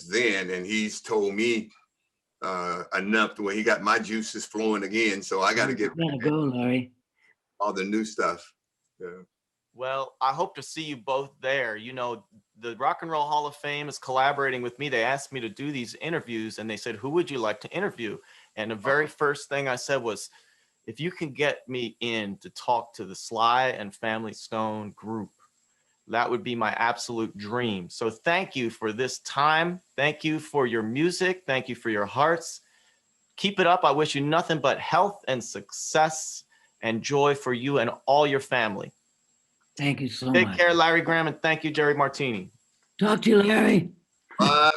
B: then, and he's told me enough to where he got my juices flowing again. So I got to get
C: Gotta go, Larry.
B: all the new stuff. Yeah.
A: Well, I hope to see you both there. The Rock and Roll Hall of Fame is collaborating with me. They asked me to do these interviews and they said, who would you like to interview? And the very first thing I said was, if you can get me in to talk to the Sly and Family Stone group, that would be my absolute dream. So thank you for this time. Thank you for your music. Thank you for your hearts. Keep it up. I wish you nothing but health and success and joy for you and all your family.
C: Thank you so
A: Take
C: much.
A: care, Larry Graham, and thank you, Jerry Martini.
C: Talk to you, Larry.
B: Bye.